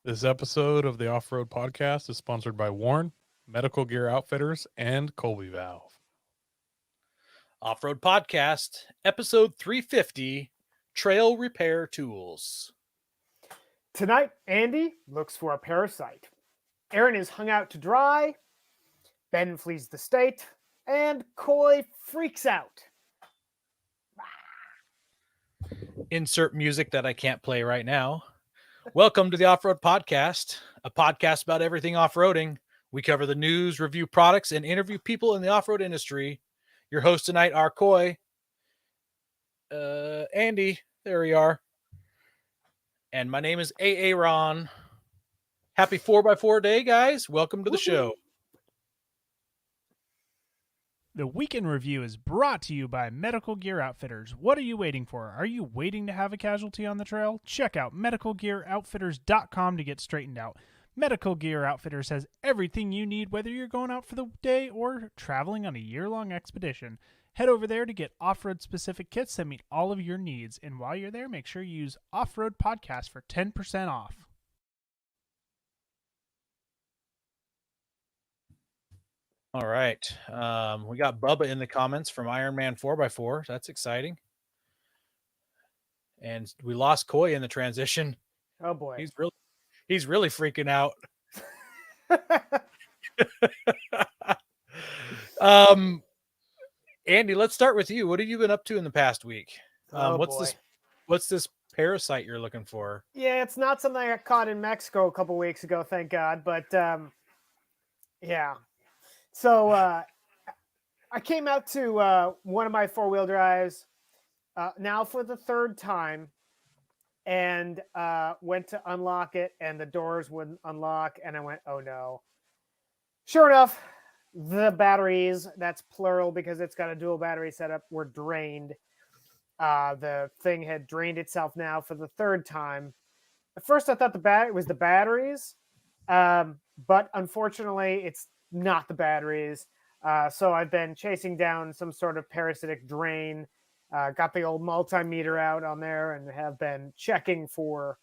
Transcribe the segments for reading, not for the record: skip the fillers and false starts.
This episode of the Off-Road Podcast is sponsored by Warren, Medical Gear Outfitters, and Colby Valve. Off-Road Podcast, episode 350, Trail Repair Tools. Tonight, Andy looks for a parasite. Aaron is hung out to dry. Ben flees the state. And Coy freaks out. Insert music that I can't play right now. Welcome to the Off-Road Podcast, a podcast about everything off-roading. We cover the news, review products, and interview people in the off-road industry. Your hosts tonight are Coy, Andy, there we are, and my name is Aaron. Happy 4x4 day, guys. Welcome to the show. The Weekend Review is brought to you by Medical Gear Outfitters. What are you waiting for? Are you waiting to have a casualty on the trail? Check out medicalgearoutfitters.com to get straightened out. Medical Gear Outfitters has everything you need, whether you're going out for the day or traveling on a year-long expedition. Head over there to get off-road specific kits that meet all of your needs. And while you're there, make sure you use Off-Road Podcast for 10% off. All right. We got Bubba in the comments from Iron Man 4x4. That's exciting. And we lost Coy in the transition. Oh boy. He's really freaking out. Andy, let's start with you. What have you been up to in the past week? What's this parasite you're looking for? Yeah, it's not something I got caught in Mexico a couple weeks ago, thank God. But yeah. So I came out to one of my four-wheel drives now for the third time, and went to unlock it, and the doors wouldn't unlock, and I went, oh no. Sure enough, the batteries, that's plural because it's got a dual battery setup, were drained. The thing had drained itself now for the third time. At first I thought it was the batteries, but unfortunately it's not the batteries. So I've been chasing down some sort of parasitic drain, got the old multimeter out on there and have been checking for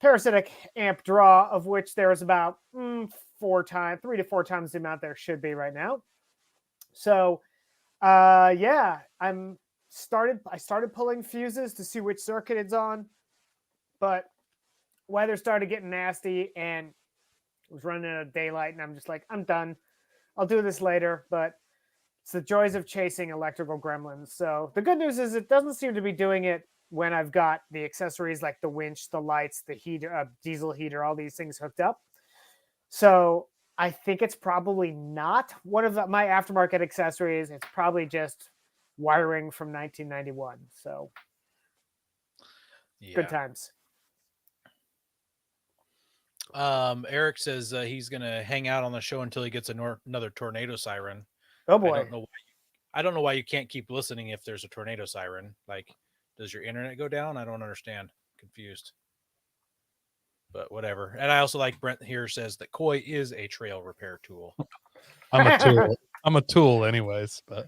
parasitic amp draw, of which there is about 3 to 4 times the amount there should be right now. So yeah, I started pulling fuses to see which circuit it's on, but weather started getting nasty and it was running out of daylight, and I'm just like, I'm done. I'll do this later, but it's the joys of chasing electrical gremlins. So the good news is it doesn't seem to be doing it when I've got the accessories like the winch, the lights, the heater, diesel heater, all these things hooked up. So I think it's probably not one of my aftermarket accessories. It's probably just wiring from 1991. So yeah. Good times. Eric says he's going to hang out on the show until he gets another tornado siren. Oh boy. I don't know why you can't keep listening if there's a tornado siren. Like, does your internet go down? I don't understand. Confused. But whatever. And I also like Brent here says that Coy is a trail repair tool. I'm a tool. I'm a tool anyways, but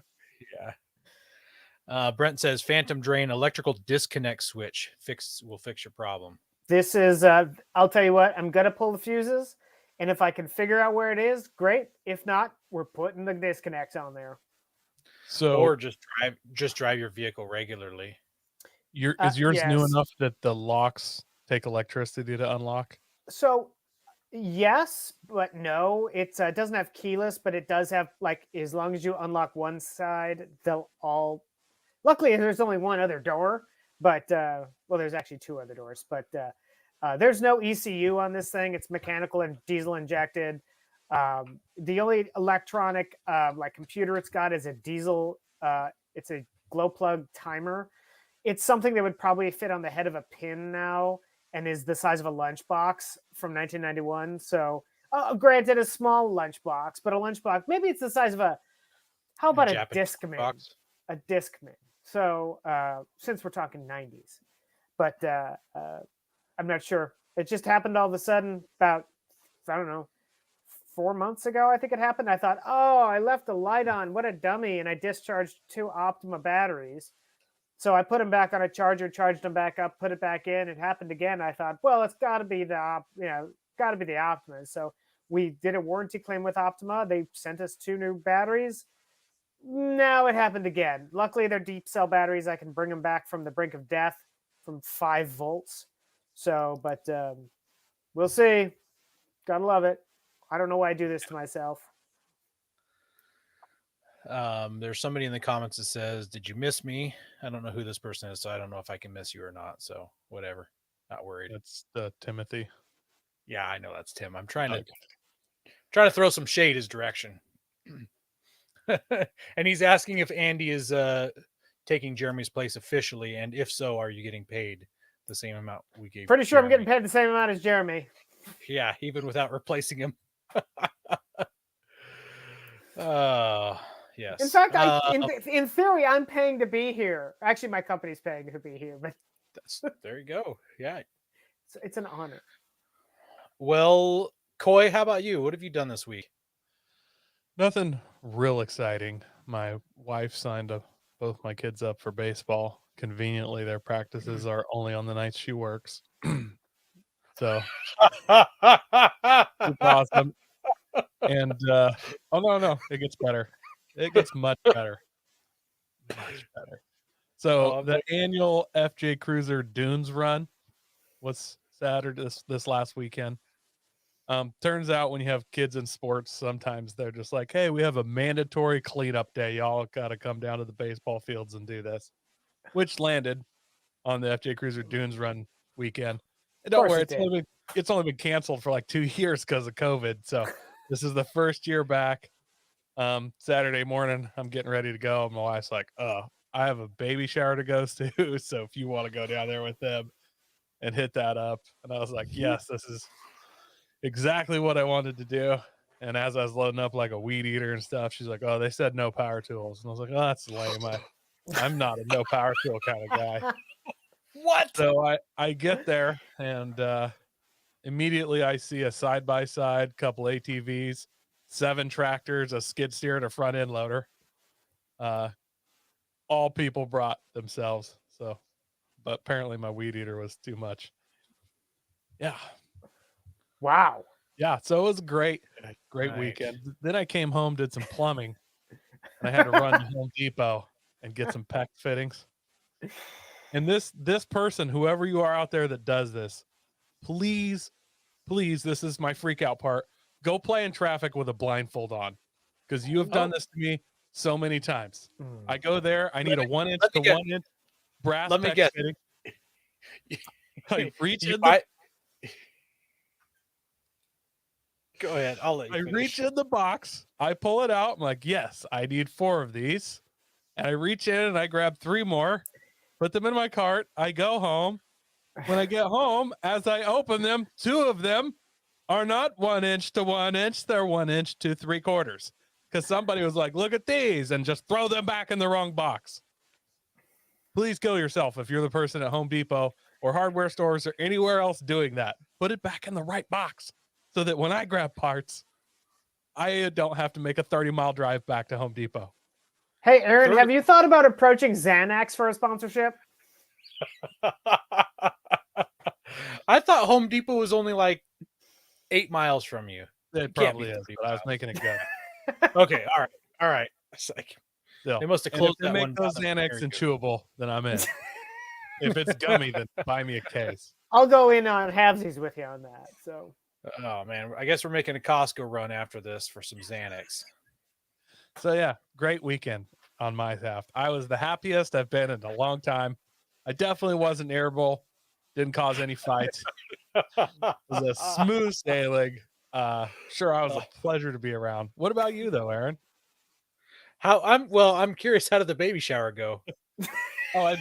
yeah. Brent says phantom drain electrical disconnect switch will fix your problem. This is, I'll tell you what, I'm going to pull the fuses. And if I can figure out where it is, great. If not, we're putting the disconnects on there. So, or just drive your vehicle regularly. Is yours new enough that the locks take electricity to unlock? So, yes, but no. It doesn't have keyless, but it does have, like, as long as you unlock one side, they'll all... Luckily, there's only one other door. But, well, there's actually 2 other doors, but there's no ECU on this thing. It's mechanical and diesel injected. The only electronic, like computer it's got is a diesel, it's a glow plug timer. It's something that would probably fit on the head of a pin now and is the size of a lunchbox from 1991. So, granted, a small lunchbox, but a lunchbox, maybe it's the size of how about a Discman? A Discman. So since we're talking 90s, but I'm not sure. It just happened all of a sudden about, I don't know, 4 months ago, I think it happened. I thought, oh, I left the light on. What a dummy. And I discharged 2 Optima batteries. So I put them back on a charger, charged them back up, put it back in. It happened again. I thought, well, it's got to be got to be the Optima. So we did a warranty claim with Optima. They sent us 2 new batteries. Now it happened again. Luckily, they're deep cell batteries. I can bring them back from the brink of death from 5 volts. So, but we'll see. Gotta love it. I don't know why I do this to myself. There's somebody in the comments that says, "Did you miss me?" I don't know who this person is, so I don't know if I can miss you or not. So whatever. Not worried. It's Timothy. Yeah, I know that's Tim. I'm trying to throw some shade his direction. And he's asking if Andy is taking Jeremy's place officially, and if so, are you getting paid the same amount we gave? Pretty sure Jeremy? I'm getting paid the same amount as Jeremy. Yeah, even without replacing him. Yes. In fact, in theory, I'm paying to be here. Actually, my company's paying to be here, but there you go. Yeah. It's an honor. Well, Coy, how about you? What have you done this week? Nothing real exciting. My wife signed both my kids up for baseball. Conveniently, their practices are only on the nights she works. So it's awesome. And oh no, it gets better. It gets much better. Much better. So the annual FJ Cruiser Dunes run was Saturday this last weekend. Turns out when you have kids in sports, sometimes they're just like, hey, we have a mandatory cleanup day. Y'all got to come down to the baseball fields and do this, which landed on the FJ Cruiser Dunes run weekend. And don't worry, it's only been canceled for like 2 years because of COVID. So this is the first year back. Saturday morning, I'm getting ready to go. My wife's like, I have a baby shower to go to. So if you want to go down there with them and hit that up. And I was like, yes, this is exactly what I wanted to do. And as I was loading up like a weed eater and stuff, she's like, oh, they said no power tools. And I was like, oh, that's lame. I'm not a no power tool kind of guy. What? So I get there and immediately I see a side-by-side, couple ATVs, 7 tractors, a skid steer, and a front end loader. All people brought themselves. So, but apparently my weed eater was too much. Yeah. Wow. Yeah. So it was a great weekend. Then I came home, did some plumbing, and I had to run to Home Depot and get some PEX fittings. And this person, whoever you are out there that does this, please, this is my freak out part. Go play in traffic with a blindfold on, because you have done this to me so many times. I go there. I need a 1 inch to 1 inch brass PEX fitting. I reach in the Go ahead. I'll let you finish. reach in the box. I pull it out. I'm like, yes, I need 4 of these. And I reach in and I grab 3 more, put them in my cart. I go home. When I get home, as I open them, 2 of them are not 1 inch to 1 inch. They're 1 inch to 3/4. Because somebody was like, look at these, and just throw them back in the wrong box. Please kill yourself if you're the person at Home Depot or hardware stores or anywhere else doing that. Put it back in the right box so that when I grab parts, I don't have to make a 30-mile drive back to Home Depot. Hey, Aaron, have you thought about approaching Xanax for a sponsorship? I thought Home Depot was only like 8 miles from you. It probably is, but I was making it good. Okay, all right. It's like Still. they must have closed that make one. those Xanax and chewable, then I'm in. If it's gummy, then buy me a case. I'll go in on halvesies with you on that. So. Oh man, I guess we're making a Costco run after this for some Xanax. So yeah, great weekend on my half. I was the happiest I've been in a long time. I definitely wasn't irritable. Didn't cause any fights. It was a smooth sailing. Sure, I was a pleasure to be around. What about you though, Aaron? I'm curious, how did the baby shower go? Oh,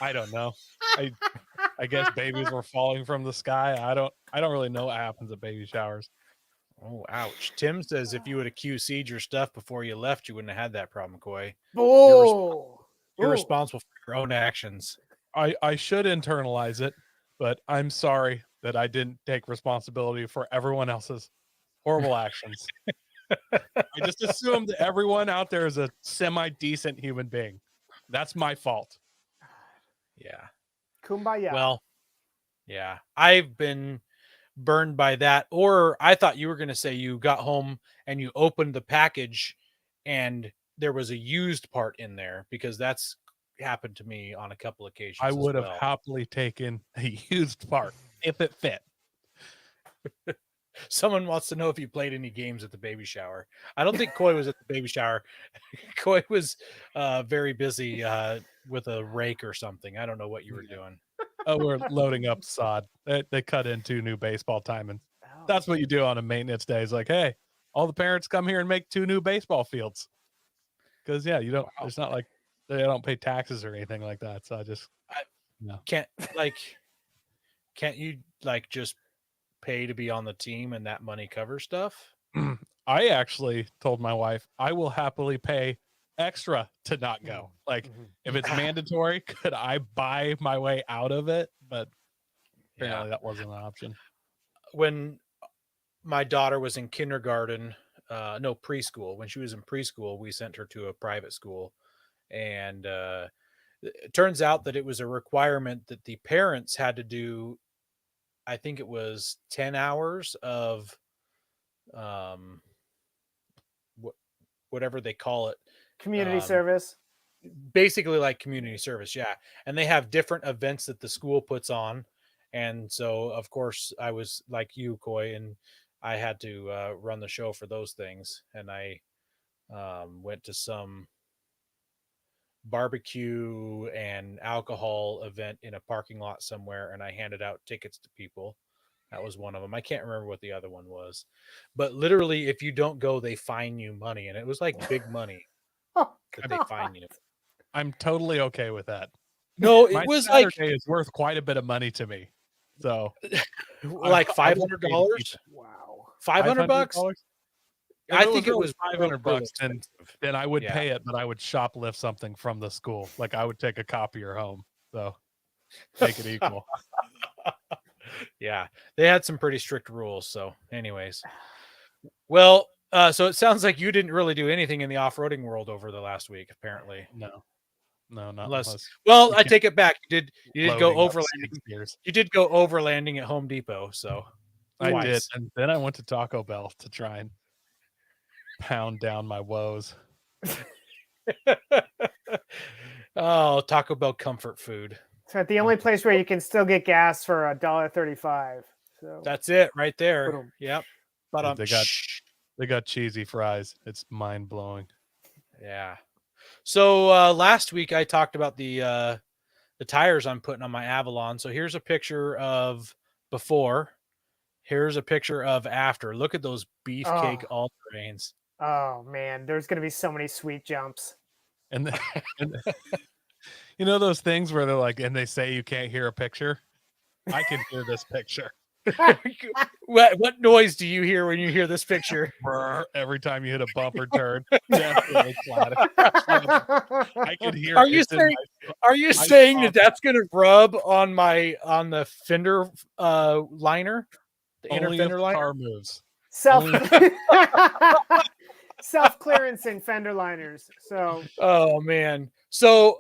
I don't know. I guess babies were falling from the sky. I don't really know what happens at baby showers. Oh, ouch. Tim says if you would have QC'd your stuff before you left, you wouldn't have had that problem, Coy. Oh, You're responsible for your own actions. I should internalize it, but I'm sorry that I didn't take responsibility for everyone else's horrible actions. I just assumed that everyone out there is a semi-decent human being. That's my fault. Yeah. Kumbaya. Well, yeah. I've been burned by that. Or I thought you were going to say you got home and you opened the package and there was a used part in there, because that's happened to me on a couple occasions. I would as have well. happily taken a used part if it fit. Someone wants to know if you played any games at the baby shower. I don't think Coy was at the baby shower. Coy was very busy with a rake or something. I don't know what you were doing. Oh, we're loading up sod. They cut in 2 new baseball timings. Oh, That's what you do on a maintenance day. It's like, hey, all the parents come here and make 2 new baseball fields. Because you don't. Wow. It's not like they don't pay taxes or anything like that. So I just Can't you just pay to be on the team and that money covers stuff? I actually told my wife I will happily pay extra to not go. Like if it's mandatory, could I buy my way out of it? But apparently that wasn't an option. When my daughter was in kindergarten, preschool, when she was in preschool, we sent her to a private school, and it turns out that it was a requirement that the parents had to do, I think it was 10 hours of whatever they call it, community service, basically like community service. Yeah. And they have different events that the school puts on. And so of course I was like you, Coy, and I had to run the show for those things. And I went to some barbecue and alcohol event in a parking lot somewhere, and I handed out tickets to people. That was one of them. I can't remember what the other one was, but literally if you don't go, they fine you money. And it was like big money that they fine you. I'm totally okay with that. No, it My was Saturday is worth quite a bit of money to me. So like $500. wow, $500. I think it was $500, then I would pay it, but I would shoplift something from the school. Like I would take a copier home. So make it equal. Yeah, they had some pretty strict rules. So anyways, well, so it sounds like you didn't really do anything in the off-roading world over the last week, apparently. No, not unless well, I take it back. You did go overlanding. You did go overlanding at Home Depot. So I did. And then I went to Taco Bell to try and pound down my woes. Oh, Taco Bell comfort food. It's the only place where you can still get gas for $1.35. So that's it right there. Yep. But they got cheesy fries. It's mind blowing. Yeah. So last week I talked about the tires I'm putting on my Avalon. So here's a picture of before. Here's a picture of after. Look at those beefcake all-terrains. Oh man, there's gonna be so many sweet jumps. And you know those things where they're like, and they say you can't hear a picture? I can hear this picture. What noise do you hear when you hear this picture? Every time you hit a bumper turn, definitely flat. I can hear. Are you saying that that's going to rub on the fender liner, the inner fender liner? Car moves. Self clearancing fender liners. So. Oh man. So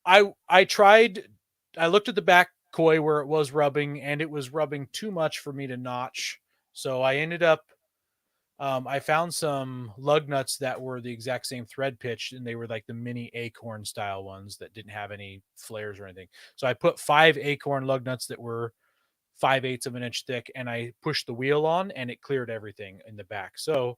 I looked at the back Coy where it was rubbing, and it was rubbing too much for me to notch. So I ended up, I found some lug nuts that were the exact same thread pitch, and they were like the mini acorn style ones that didn't have any flares or anything. So I put 5 acorn lug nuts that were 5/8 of an inch thick, and I pushed the wheel on, and it cleared everything in the back. So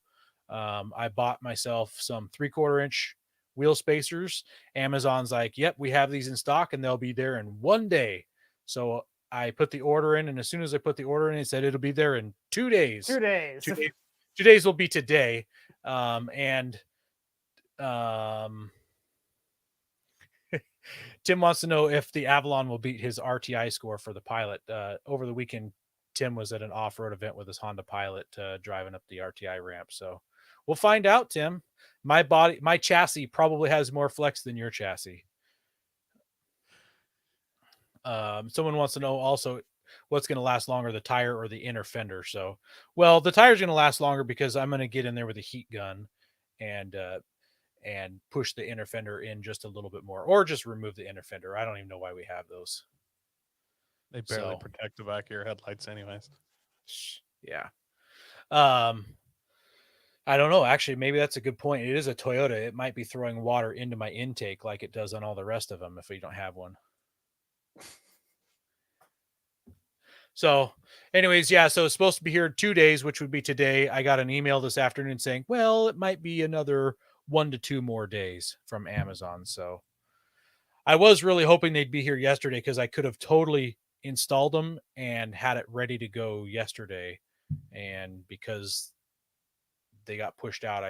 I bought myself some 3/4 inch wheel spacers. Amazon's like, yep, we have these in stock, and they'll be there in 1 day. So I put the order in, and as soon as I put the order in, it said it'll be there in 2 days. 2 days. 2 days will be today. Tim wants to know if the Avalon will beat his RTI score for the Pilot. Over the weekend, Tim was at an off-road event with his Honda Pilot driving up the RTI ramp. So we'll find out, Tim. My chassis probably has more flex than your chassis. Someone wants to know also what's going to last longer, the tire or the inner fender. So, well, the tire's going to last longer because I'm going to get in there with a heat gun and push the inner fender in just a little bit more, or just remove the inner fender. I don't even know why we have those. They barely protect the back of your headlights anyways. Yeah. I don't know. Actually, maybe that's a good point. It is a Toyota. It might be throwing water into my intake like it does on all the rest of them if we don't have one. So anyways, yeah, so it's supposed to be here 2 days, which would be today. I got an email this afternoon saying, well, it might be another 1 to 2 more days from Amazon. So I was really hoping they'd be here yesterday because I could have totally installed them and had it ready to go yesterday. And because they got pushed out,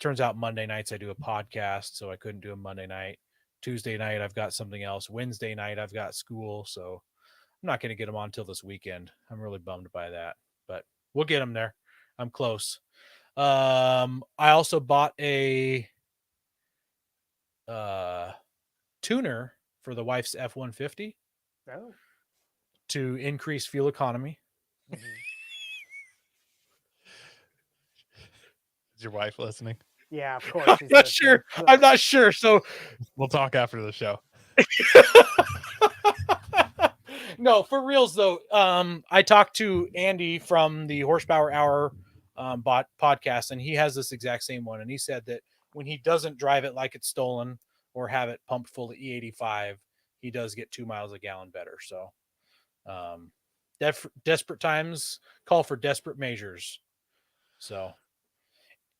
turns out Monday nights I do a podcast, so I couldn't do a Monday night. Tuesday night I've got something else. Wednesday night I've got school, so I'm not going to get them on until this weekend. I'm really bummed by that, but we'll get them there. I'm close. I also bought a tuner for the wife's F-150 to increase fuel economy. Is your wife listening? Yeah, of course. I'm not sure. I'm not sure. So we'll talk after the show. No, for reals though. I talked to Andy from the Horsepower Hour podcast, and he has this exact same one. And he said that when he doesn't drive it like it's stolen or have it pumped full of E85, he does get 2 miles a gallon better. So desperate times call for desperate measures. So,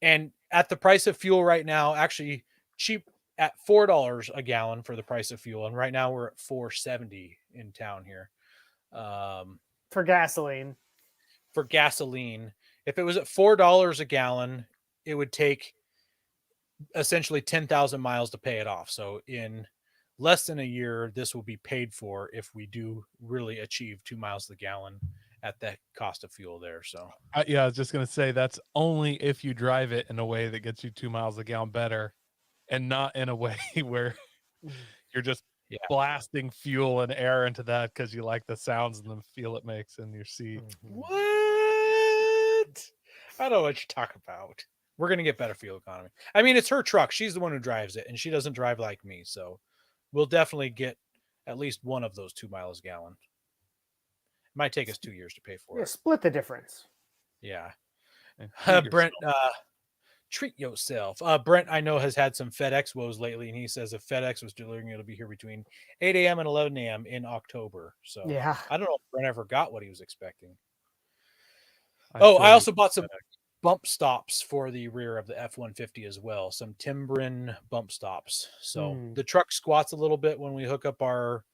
and at the price of fuel right now, actually cheap at $4 a gallon for the price of fuel. And right now we're at $4.70 in town here. For gasoline. If it was at $4 a gallon, it would take essentially 10,000 miles to pay it off. So in less than a year, this will be paid for if we do really achieve 2 miles a gallon at that cost of fuel there. So yeah, I was just going to say that's only if you drive it in a way that gets you 2 miles a gallon better, and not in a way where you're just blasting fuel and air into that because you like the sounds and the feel it makes in your seat. What? I don't know what you talk about. We're going to get better fuel economy. I mean, it's her truck. She's the one who drives it, and she doesn't drive like me. So we'll definitely get at least one of those 2 miles a gallon. It might take us 2 years to pay for it. Split the difference. Yeah. Brent, treat yourself. Brent, I know, has had some FedEx woes lately, and he says if FedEx was delivering, it'll be here between 8 a.m. and 11 a.m. in October. So yeah, I don't know if Brent ever got what he was expecting. I also bought some bump stops for the rear of the F-150 as well. Some Timbren bump stops. So the truck squats a little bit when we hook up our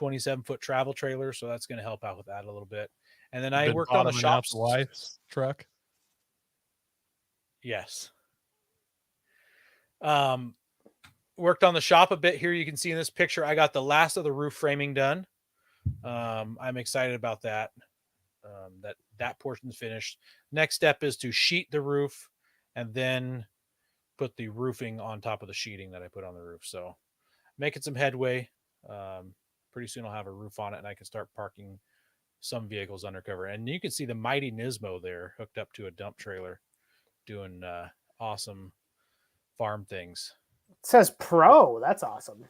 27-foot travel trailer. So that's going to help out with that a little bit. And then I worked on the shops. Wife's truck. Yes. Worked on the shop a bit here. You can see in this picture, I got the last of the roof framing done. I'm excited about that. That portion's finished. Next step is to sheet the roof and then put the roofing on top of the sheeting that I put on the roof. So making some headway. Pretty soon I'll have a roof on it and I can start parking some vehicles undercover. And you can see the mighty Nismo there hooked up to a dump trailer doing awesome farm things. It says Pro. That's awesome.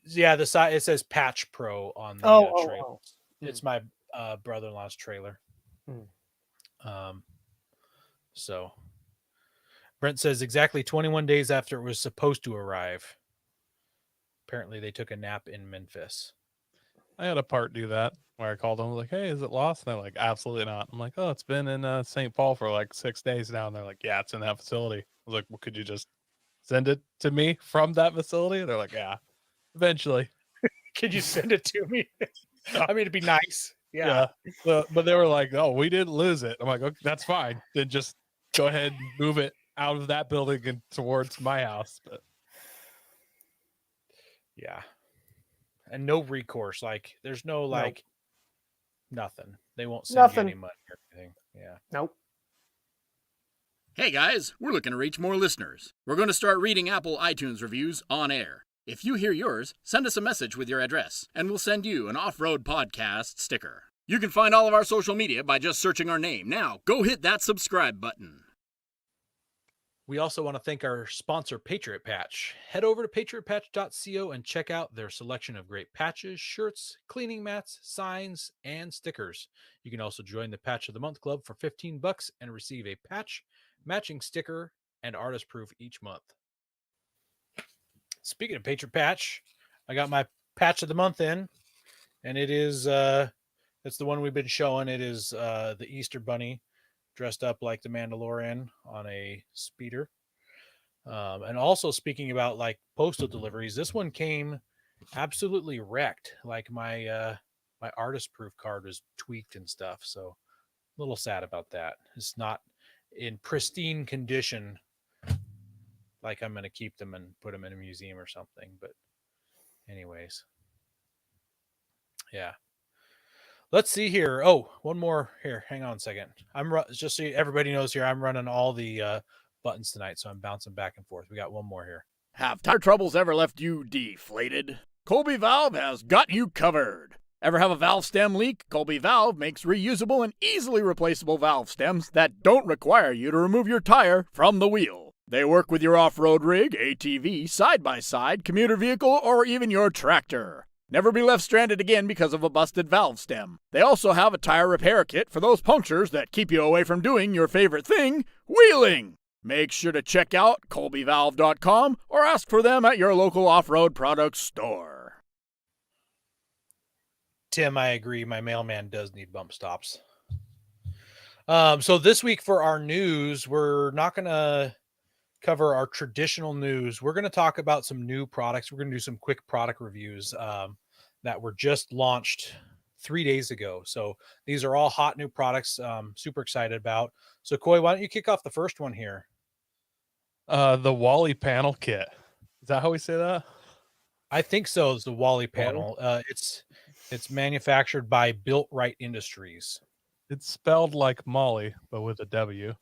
Yeah, the side it says Patch Pro on the trailer. Oh. It's my brother-in-law's trailer. So Brent says exactly 21 days after it was supposed to arrive. Apparently they took a nap in Memphis. I had a part do that where I called them like, hey, is it lost? And they're like, absolutely not. I'm like, oh, it's been in St. Paul for like 6 days now. And they're like, yeah, it's in that facility. I was like, well, could you just send it to me from that facility? And they're like, yeah, eventually. Could you send it to me? I mean, it'd be nice. Yeah. But they were like, oh, we didn't lose it. I'm like, okay, that's fine. Then just go ahead and move it out of that building and towards my house. But yeah. And no recourse. Like there's no nothing. They won't send you any money or anything. Yeah. Nope. Hey guys, we're looking to reach more listeners. We're going to start reading Apple iTunes reviews on air. If you hear yours, send us a message with your address, and we'll send you an Off-Road Podcast sticker. You can find all of our social media by just searching our name. Now, go hit that subscribe button. We also want to thank our sponsor, Patriot Patch. Head over to patriotpatch.co and check out their selection of great patches, shirts, cleaning mats, signs, and stickers. You can also join the Patch of the Month Club for $15 and receive a patch, matching sticker, and artist proof each month. Speaking of Patriot Patch, I got my Patch of the Month in, and it is it's the one we've been showing. It is the Easter Bunny dressed up like the Mandalorian on a speeder. And also speaking about like postal deliveries, this one came absolutely wrecked. Like my my artist proof card was tweaked and stuff. So a little sad about that. It's not in pristine condition. Like I'm going to keep them and put them in a museum or something. But anyways, yeah. Let's see here. Oh, one more here. Hang on a second. Just so everybody knows here, I'm running all the buttons tonight, so I'm bouncing back and forth. We got one more here. Have tire troubles ever left you deflated? Colby Valve has got you covered. Ever have a valve stem leak? Colby Valve makes reusable and easily replaceable valve stems that don't require you to remove your tire from the wheel. They work with your off-road rig, ATV, side-by-side, commuter vehicle, or even your tractor. Never be left stranded again because of a busted valve stem. They also have a tire repair kit for those punctures that keep you away from doing your favorite thing, wheeling. Make sure to check out colbyvalve.com or ask for them at your local off-road products store. Tim, I agree. My mailman does need bump stops. So this week for our news, we're not going to cover our traditional news. We're going to talk about some new products. We're going to do some quick product reviews that were just launched 3 days ago. So these are all hot new products. Super excited about. So Coy, why don't you kick off the first one here? The Wally Panel Kit. Is that how we say that? I think so. It's the Wally Panel. It's manufactured by Built Right Industries. It's spelled like Molly, but with a W.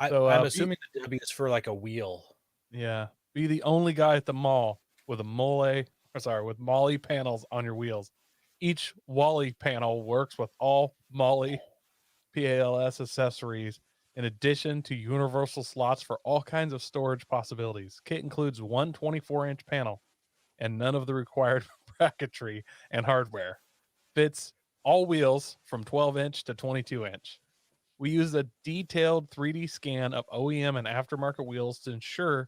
I'm assuming the W is for like a wheel. Yeah. Be the only guy at the mall with with Molly panels on your wheels. Each Wally panel works with all Molly PALS accessories in addition to universal slots for all kinds of storage possibilities. Kit includes one 24-inch panel and none of the required bracketry and hardware. Fits all wheels from 12-inch to 22-inch. We use a detailed 3D scan of OEM and aftermarket wheels to ensure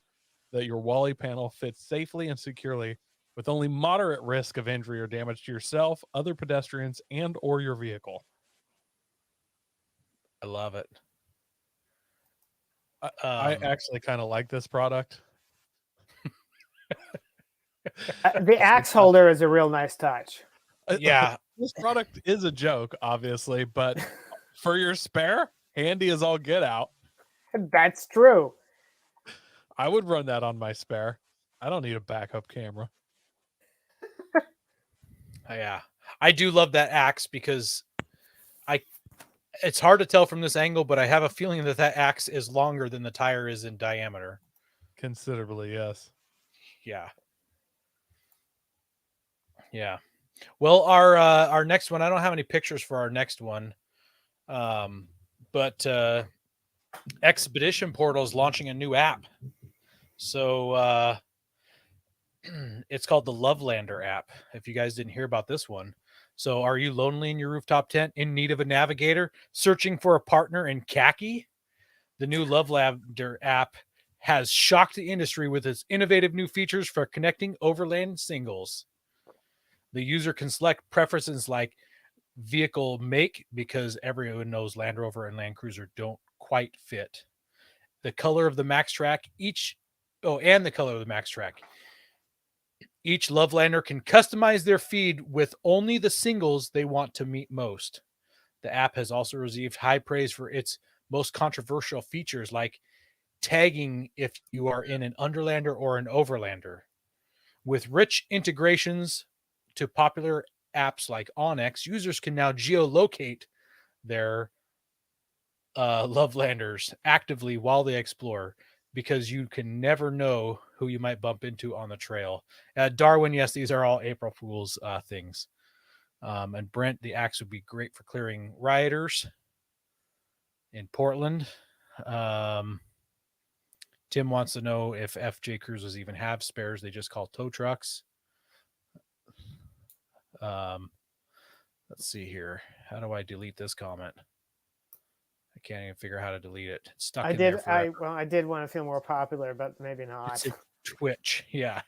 that your Wally panel fits safely and securely with only moderate risk of injury or damage to yourself, other pedestrians, and or your vehicle. I love it. I actually kind of like this product. The axe holder is a real nice touch. Yeah. This product is a joke, obviously, but for your spare, handy as all get out. That's true. I would run that on my spare. I don't need a backup camera. Yeah. I do love that axe because it's hard to tell from this angle, but I have a feeling that axe is longer than the tire is in diameter. Considerably, yes. Yeah. Yeah. Well, our next one, I don't have any pictures for our next one. But Expedition Portal is launching a new app. So it's called the Lovelander app. If you guys didn't hear about this one. So are you lonely in your rooftop tent, in need of a navigator, searching for a partner in khaki? The new Lovelander app has shocked the industry with its innovative new features for connecting overland singles. The user can select preferences like vehicle make, because everyone knows Land Rover and Land Cruiser don't quite fit. The color of the Max Track, and the color of the Max Track. Each Lovelander can customize their feed with only the singles they want to meet most. The app has also received high praise for its most controversial features, like tagging if you are in an Underlander or an Overlander. With rich integrations to popular apps like Onyx, users can now geolocate their Lovelanders actively while they explore, because you can never know who you might bump into on the trail. Darwin, yes, these are all April Fool's things. And Brent, the axe would be great for clearing rioters in Portland. Tim wants to know if FJ Cruises even have spares they just call tow trucks. Let's see here. How do I delete this comment? I can't even figure out how to delete it. It's stuck in there forever. I did want to feel more popular, but maybe not. It's a Twitch. Yeah,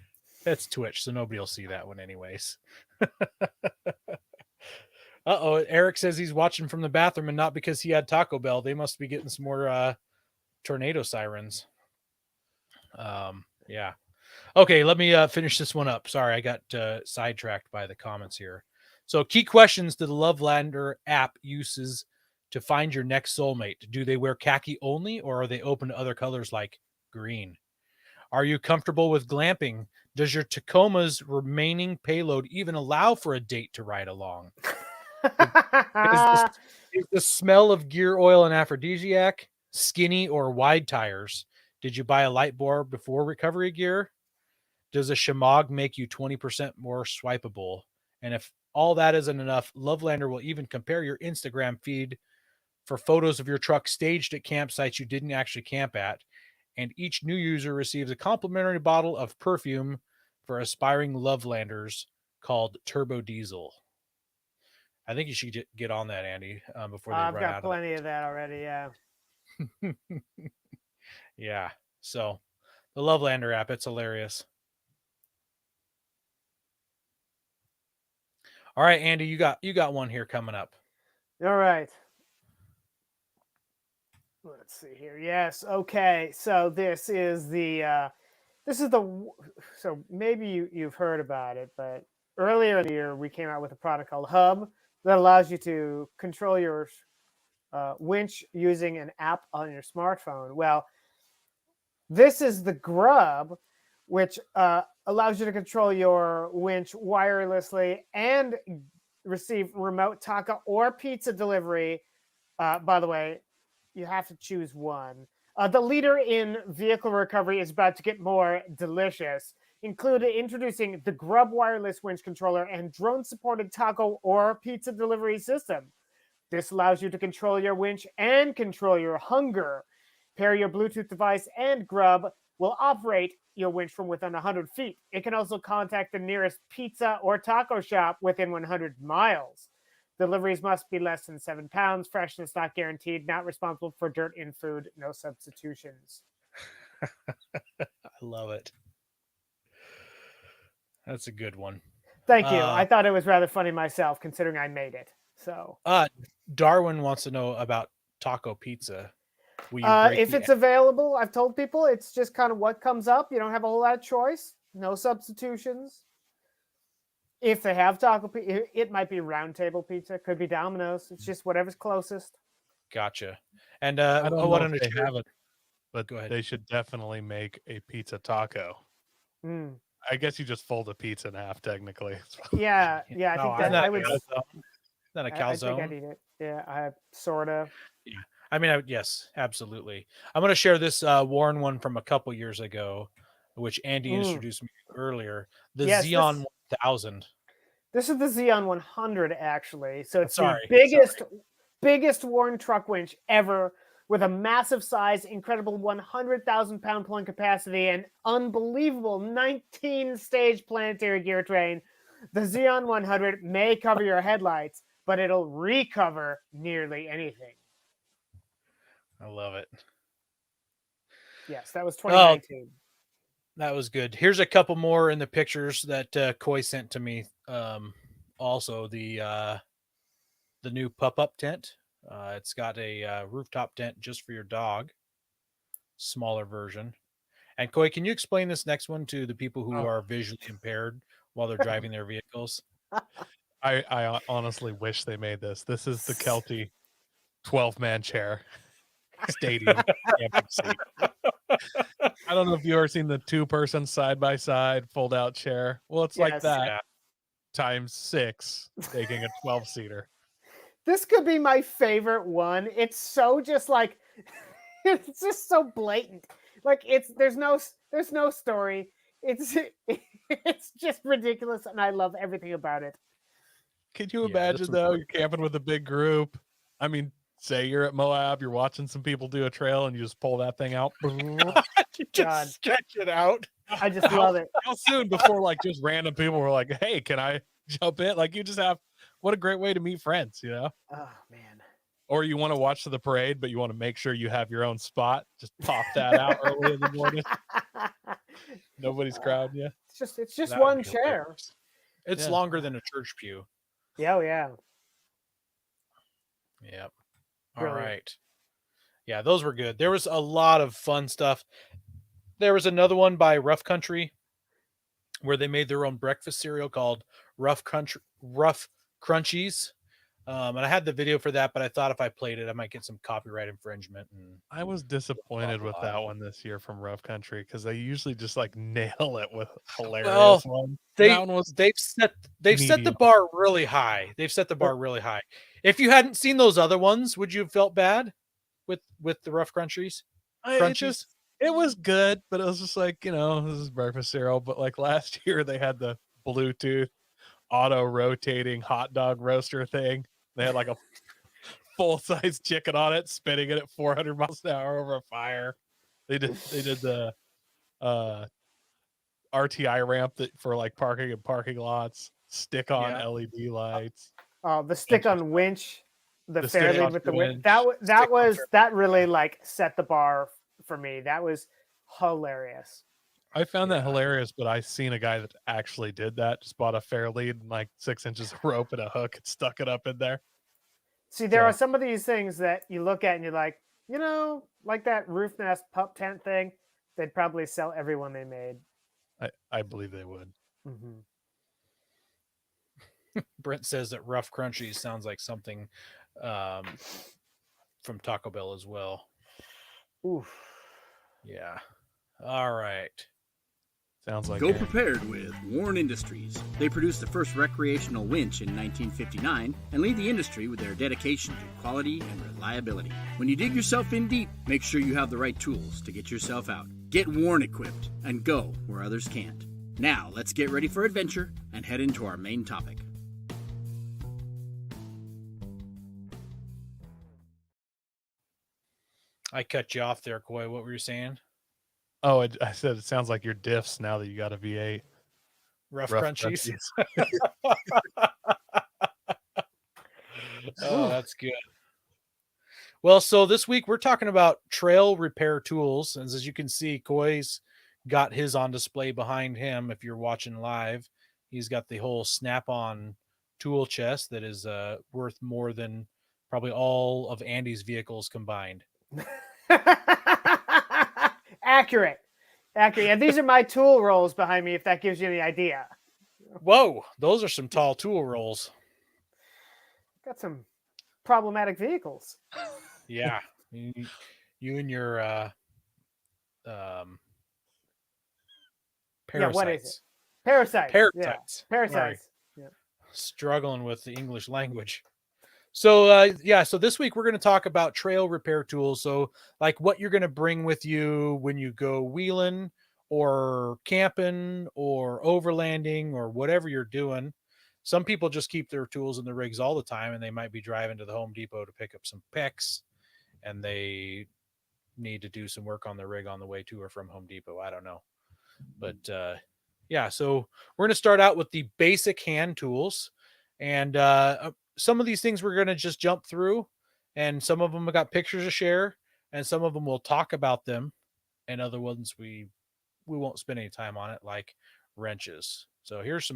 that's Twitch, so nobody will see that one anyways. Uh-oh, Eric says he's watching from the bathroom and not because he had Taco Bell. They must be getting some more tornado sirens. Yeah. Okay, let me finish this one up. Sorry, I got sidetracked by the comments here. So, key questions that the Lovelander app uses to find your next soulmate. Do they wear khaki only, or are they open to other colors like green? Are you comfortable with glamping? Does your Tacoma's remaining payload even allow for a date to ride along? Is the smell of gear oil an aphrodisiac? Skinny or wide tires? Did you buy a light bore before recovery gear? Does a Shimog make you 20% more swipeable? And if all that isn't enough, Lovelander will even compare your Instagram feed for photos of your truck staged at campsites you didn't actually camp at. And each new user receives a complimentary bottle of perfume for aspiring Lovelanders called Turbo Diesel. I think you should get on that, Andy, before they run out. I've got plenty of that already, yeah. Yeah. So the Lovelander app, it's hilarious. All right, Andy, you got one here coming up. All right. Let's see here. Yes. Okay. So this is the so maybe you've heard about it, but earlier in the year we came out with a product called Hub that allows you to control your winch using an app on your smartphone. Well, this is the Grub, which allows you to control your winch wirelessly and receive remote taco or pizza delivery. By the way, you have to choose one. The leader in vehicle recovery is about to get more delicious, introducing the Grub wireless winch controller and drone-supported taco or pizza delivery system. This allows you to control your winch and control your hunger. Pair your Bluetooth device and Grub will operate your winch from within 100 feet. It can also contact the nearest pizza or taco shop within 100 miles. Deliveries must be less than 7 pounds. Freshness not guaranteed. Not responsible for dirt in food. No substitutions. I love it. That's a good one. Thank you. I thought it was rather funny myself, considering I made it. So, Darwin wants to know about taco pizza. If it's available, I've told people it's just kind of what comes up. You don't have a whole lot of choice. No substitutions. If they have taco pizza, it might be Round Table Pizza. Could be Domino's. It's just whatever's closest. Gotcha. And I don't know if they have it, but go ahead. They should definitely make a pizza taco. I guess you just fold a pizza in half, technically. Yeah. I think that I would. Not a calzone. I think I'd eat it. Yeah, I sort of. Yeah. I mean, yes, absolutely. I'm going to share this Warren one from a couple years ago, which Andy introduced me to earlier. The Xeon 1000. This is the Xeon 100, actually. So it's the biggest Warren truck winch ever, with a massive size, incredible 100,000-pound pulling capacity, and unbelievable 19-stage planetary gear train. The Xeon 100 may cover your headlights, but it'll recover nearly anything. I love it. Yes, that was 2019. That was good. Here's a couple more in the pictures that Coy sent to me. Also, the new pup-up tent. It's got a rooftop tent just for your dog. Smaller version. And Coy, can you explain this next one to the people who are visually impaired while they're driving their vehicles? I honestly wish they made this. This is the Kelty 12-man chair stadium camping seat. I don't know if you've ever seen the 2-person side-by-side fold-out chair. Well, it's like that times 6, taking a 12-seater. This could be my favorite one. It's so just like, it's just so blatant. Like there's no story. It's just ridiculous, and I love everything about it. Could you imagine though? You're camping with a big group. I mean, say you're at Moab, you're watching some people do a trail, and you just pull that thing out. You just God. stretch it out. I just love it. How soon before like just random people were like, "Hey, can I jump in?" Like you just have what a great way to meet friends, you know? Oh man. Or you want to watch the parade, but you want to make sure you have your own spot. Just pop that out early in the morning. Nobody's crowding you. It's just That would one be chair. hilarious. It's Yeah. longer than a church pew. Yeah, oh, yeah. Yep. All Brilliant. right. Yeah, those were good. There was a lot of fun stuff. There was another one by Rough Country where they made their own breakfast cereal called Rough Crunchies. And I had the video for that, but I thought if I played it, I might get some copyright infringement. And I was disappointed with that one this year from Rough Country because they usually just like nail it with hilarious ones. That one was they've set the bar really high. They've set the bar really high. If you hadn't seen those other ones, would you have felt bad with the Rough Crunchies? Crunches? It was good, but it was just like, you know, this is breakfast cereal. But like last year, they had the Bluetooth auto rotating hot dog roaster thing. They had like a full size chicken on it, spinning it at 400 miles an hour over a fire. They did the RTI ramp that for like parking and parking lots, stick on LED lights. Oh, the stick on winch, the The fair stick lead on with the winch. winch. That really like set the bar for me. That was hilarious. I found that hilarious, but I seen a guy that actually did that. Just bought a fair lead and like 6 inches of rope and a hook and stuck it up in there. See, there So- are some of these things that you look at and you're like, you know, like that roof nest pup tent thing, they'd probably sell every one they made. I believe they would. Mm-hmm. Brent says that Rough Crunchies sounds like something from Taco Bell as well. Oof. Yeah. All right. Sounds like Go it. prepared with Warren Industries. They produced the first recreational winch in 1959 and lead the industry with their dedication to quality and reliability. When you dig yourself in deep, make sure you have the right tools to get yourself out. Get Warren equipped and go where others can't. Now, let's get ready for adventure and head into our main topic. I cut you off there, Coy. What were you saying? Oh, I said it sounds like your diffs now that you got a V8. Rough Rough Crunchies. Crunchies. Oh, that's good. Well, so this week we're talking about trail repair tools. And as you can see, Coy's got his on display behind him. If you're watching live, he's got the whole snap-on tool chest that is worth more than probably all of Andy's vehicles combined. Accurate. Yeah, these are my tool rolls behind me, if that gives you any idea. Whoa, those are some tall tool rolls. Got some problematic vehicles. Yeah. You and your parasites. Yeah, what is it? Parasites. Parasites. Yeah. Parasites. Yeah. Struggling with the English language. So so this week we're going to talk about trail repair tools. So like what you're going to bring with you when you go wheeling or camping or overlanding or whatever you're doing. Some people just keep their tools in the rigs all the time, and they might be driving to the Home Depot to pick up some picks, and they need to do some work on the rig on the way to or from Home Depot. I don't know. But so we're going to start out with the basic hand tools. And some of these things we're going to just jump through, and some of them have got pictures to share, and some of them we'll talk about them, and other ones we won't spend any time on it, like wrenches. So here's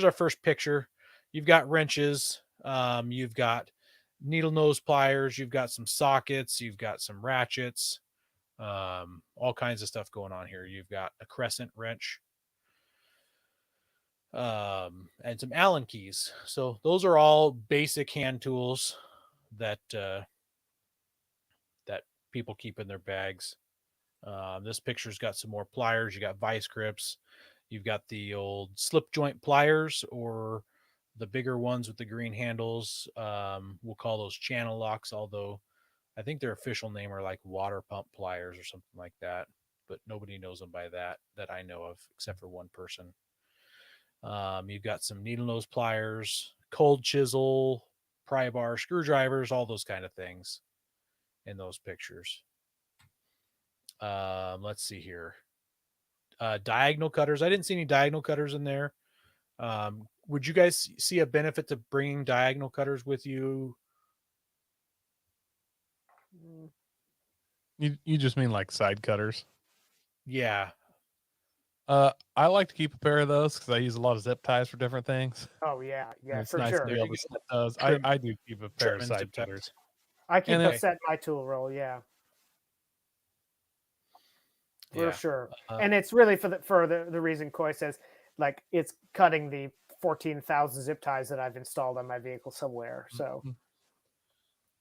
our first picture. You've got wrenches, you've got needle nose pliers, you've got some sockets, you've got some ratchets, all kinds of stuff going on here. You've got a crescent wrench, and some Allen keys. So those are all basic hand tools that people keep in their bags. This picture's got some more pliers. You got vice grips. You've got the old slip joint pliers, or the bigger ones with the green handles. We'll call those channel locks, although I think their official name are like water pump pliers or something like that. But nobody knows them by that I know of, except for one person. You've got some needle nose pliers, cold chisel, pry bar, screwdrivers, all those kind of things in those pictures. Let's see here. Diagonal cutters. I didn't see any diagonal cutters in there. Would you guys see a benefit to bringing diagonal cutters with you? You just mean like side cutters? Yeah. I like to keep a pair of those because I use a lot of zip ties for different things. Oh yeah, And it's for nice sure. to be able to slip those. Trim- I do keep a pair of trim and side zip ties. cutters. I keep And a it- set in my tool roll. Yeah, for Yeah. sure. And it's really for the reason Coy says, like it's cutting the 14,000 zip ties that I've installed on my vehicle somewhere. So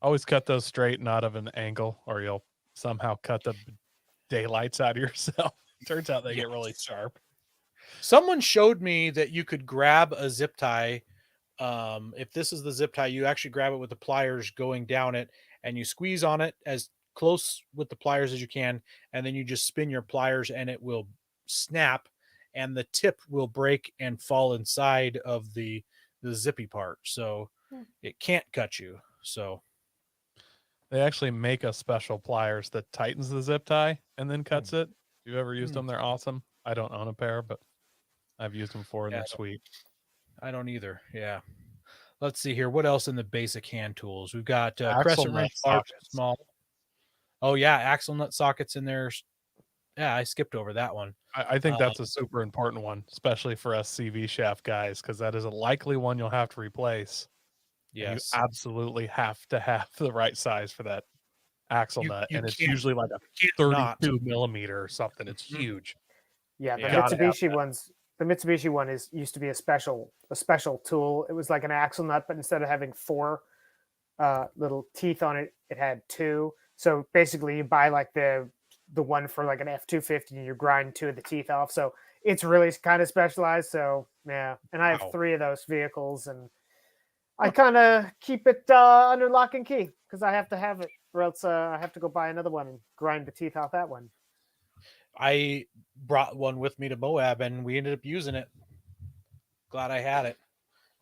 Always cut those straight, not of an angle, or you'll somehow cut the daylights out of yourself. Turns out they get really sharp. Someone showed me that you could grab a zip tie. If this is the zip tie, you actually grab it with the pliers going down it, and you squeeze on it as close with the pliers as you can, and then you just spin your pliers and it will snap, and the tip will break and fall inside of the zippy part, so it can't cut you. So They actually make a special pliers that tightens the zip tie and then cuts it. If you've ever used them, they're awesome. I don't own a pair, but I've used them before and they're sweet. I don't either. Yeah. Let's see here. What else in the basic hand tools? We've got Axle crescent nut wrench, large, sockets. small. Oh yeah, axle nut sockets in there. Yeah, I skipped over that one. I think that's a super important one, especially for us CV shaft guys, because that is a likely one you'll have to replace. Yes. You absolutely have to have the right size for that axle You- nut, you and it's can't- usually like a can't 32 not. millimeter or something. It's huge. yeah, the Yeah. Gotta have Mitsubishi ones. The Mitsubishi one used to be a special tool. It was like an axle nut, but instead of having 4 little teeth on it, it had 2. So basically, you buy like the one for like an F-250, and you grind 2 of the teeth off. So it's really kind of specialized. So yeah, and I have Wow. 3 of those vehicles, and I kind of keep it under lock and key because I have to have it, or else I have to go buy another one and grind the teeth off that one. I brought one with me to Moab, and we ended up using it. Glad I had it.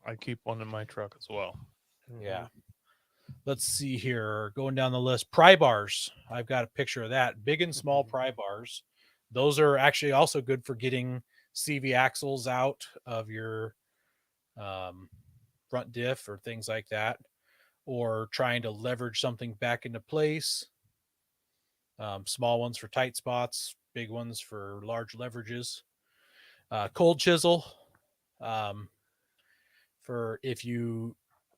I keep one in my truck as well. Yeah. Let's see here. Going down the list. Pry bars. I've got a picture of that. Big and small pry bars. Those are actually also good for getting CV axles out of your front diff or things like that, or trying to leverage something back into place. Small ones for tight spots, big ones for large leverages. Cold chisel, for if you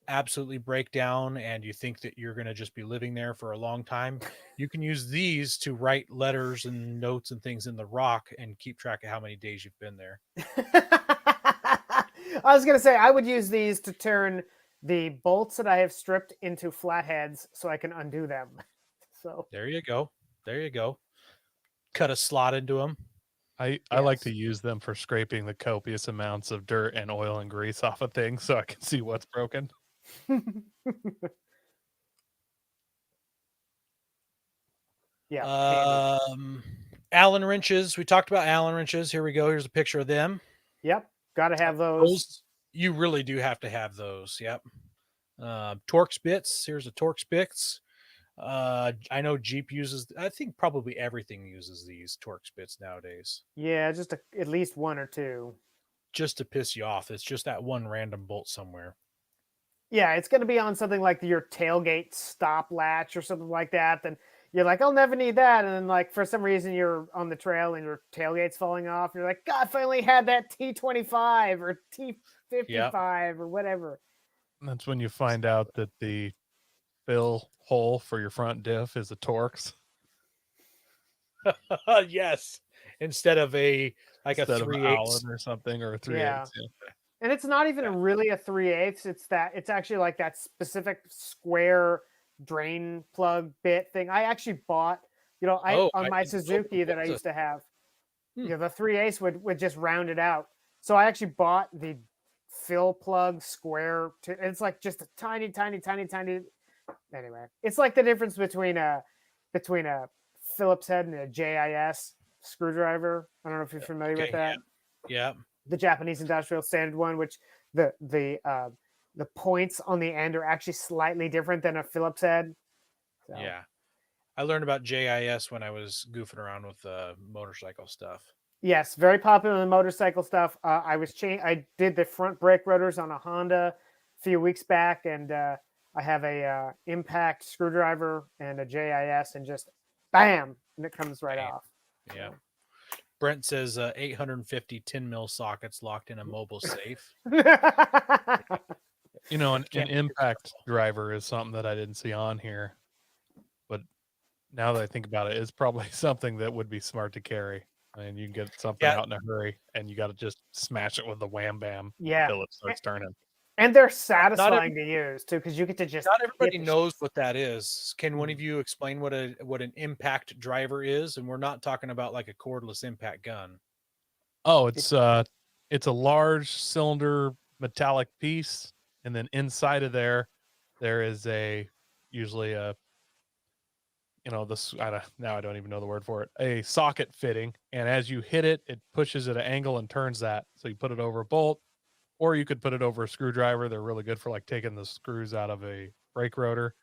absolutely break down and you think that you're going to just be living there for a long time, you can use these to write letters and notes and things in the rock and keep track of how many days you've been there. I was going to say, I would use these to turn the bolts that I have stripped into flatheads so I can undo them. So There you go. There you go. Cut a slot into them. I like to use them for scraping the copious amounts of dirt and oil and grease off of things so I can see what's broken. yeah. Allen wrenches. We talked about Allen wrenches. Here we go. Here's a picture of them. Yep. Got to have those. You really do have to have those. Yep. Torx Bits. Here's a Torx Bits. I know Jeep uses, I think probably everything uses these Torx Bits nowadays. Yeah, just at least 1 or 2. Just to piss you off. It's just that one random bolt somewhere. Yeah, it's going to be on something like your tailgate stop latch or something like that. Then you're like, I'll never need that. And then, like, for some reason, you're on the trail and your tailgate's falling off. You're like, God, if I only had that T25 or T55 or whatever. That's when you find out that the fill hole for your front diff is a Torx. Yes. Instead of a 3/8 Allen or something, or a 3/8. Yeah. Yeah. And it's not even really a 3/8. It's actually like that specific square drain plug bit thing. I actually bought, on my Suzuki that I used to have, the 3/8 would just round it out. So I actually bought the fill plug square. It's like just a tiny. Anyway, it's like the difference between a Phillips head and a JIS screwdriver. I don't know if you're familiar with that. Yeah. The Japanese industrial standard one, which the points on the end are actually slightly different than a Phillips head. So. Yeah. I learned about JIS when I was goofing around with motorcycle stuff. Yes, very popular in the motorcycle stuff. I did the front brake rotors on a Honda a few weeks back, and I have a impact screwdriver and a JIS, and just bam, and it comes right off. Yeah. Brent says 850 10 mil sockets locked in a mobile safe. You know, an impact driver is something that I didn't see on here, but now that I think about it, it's probably something that would be smart to carry. I mean, you can get something out in a hurry, and you got to just smash it with the wham bam until it starts turning. And they're satisfying to use too, because you get to just. Not everybody knows what that is. Can one of you explain what an impact driver is? And we're not talking about like a cordless impact gun. Oh, it's a large cylinder metallic piece, and then inside of there is usually a now I don't even know the word for it, a socket fitting, and as you hit it, it pushes at an angle and turns that. So you put it over a bolt, or you could put it over a screwdriver. They're really good for like taking the screws out of a brake rotor.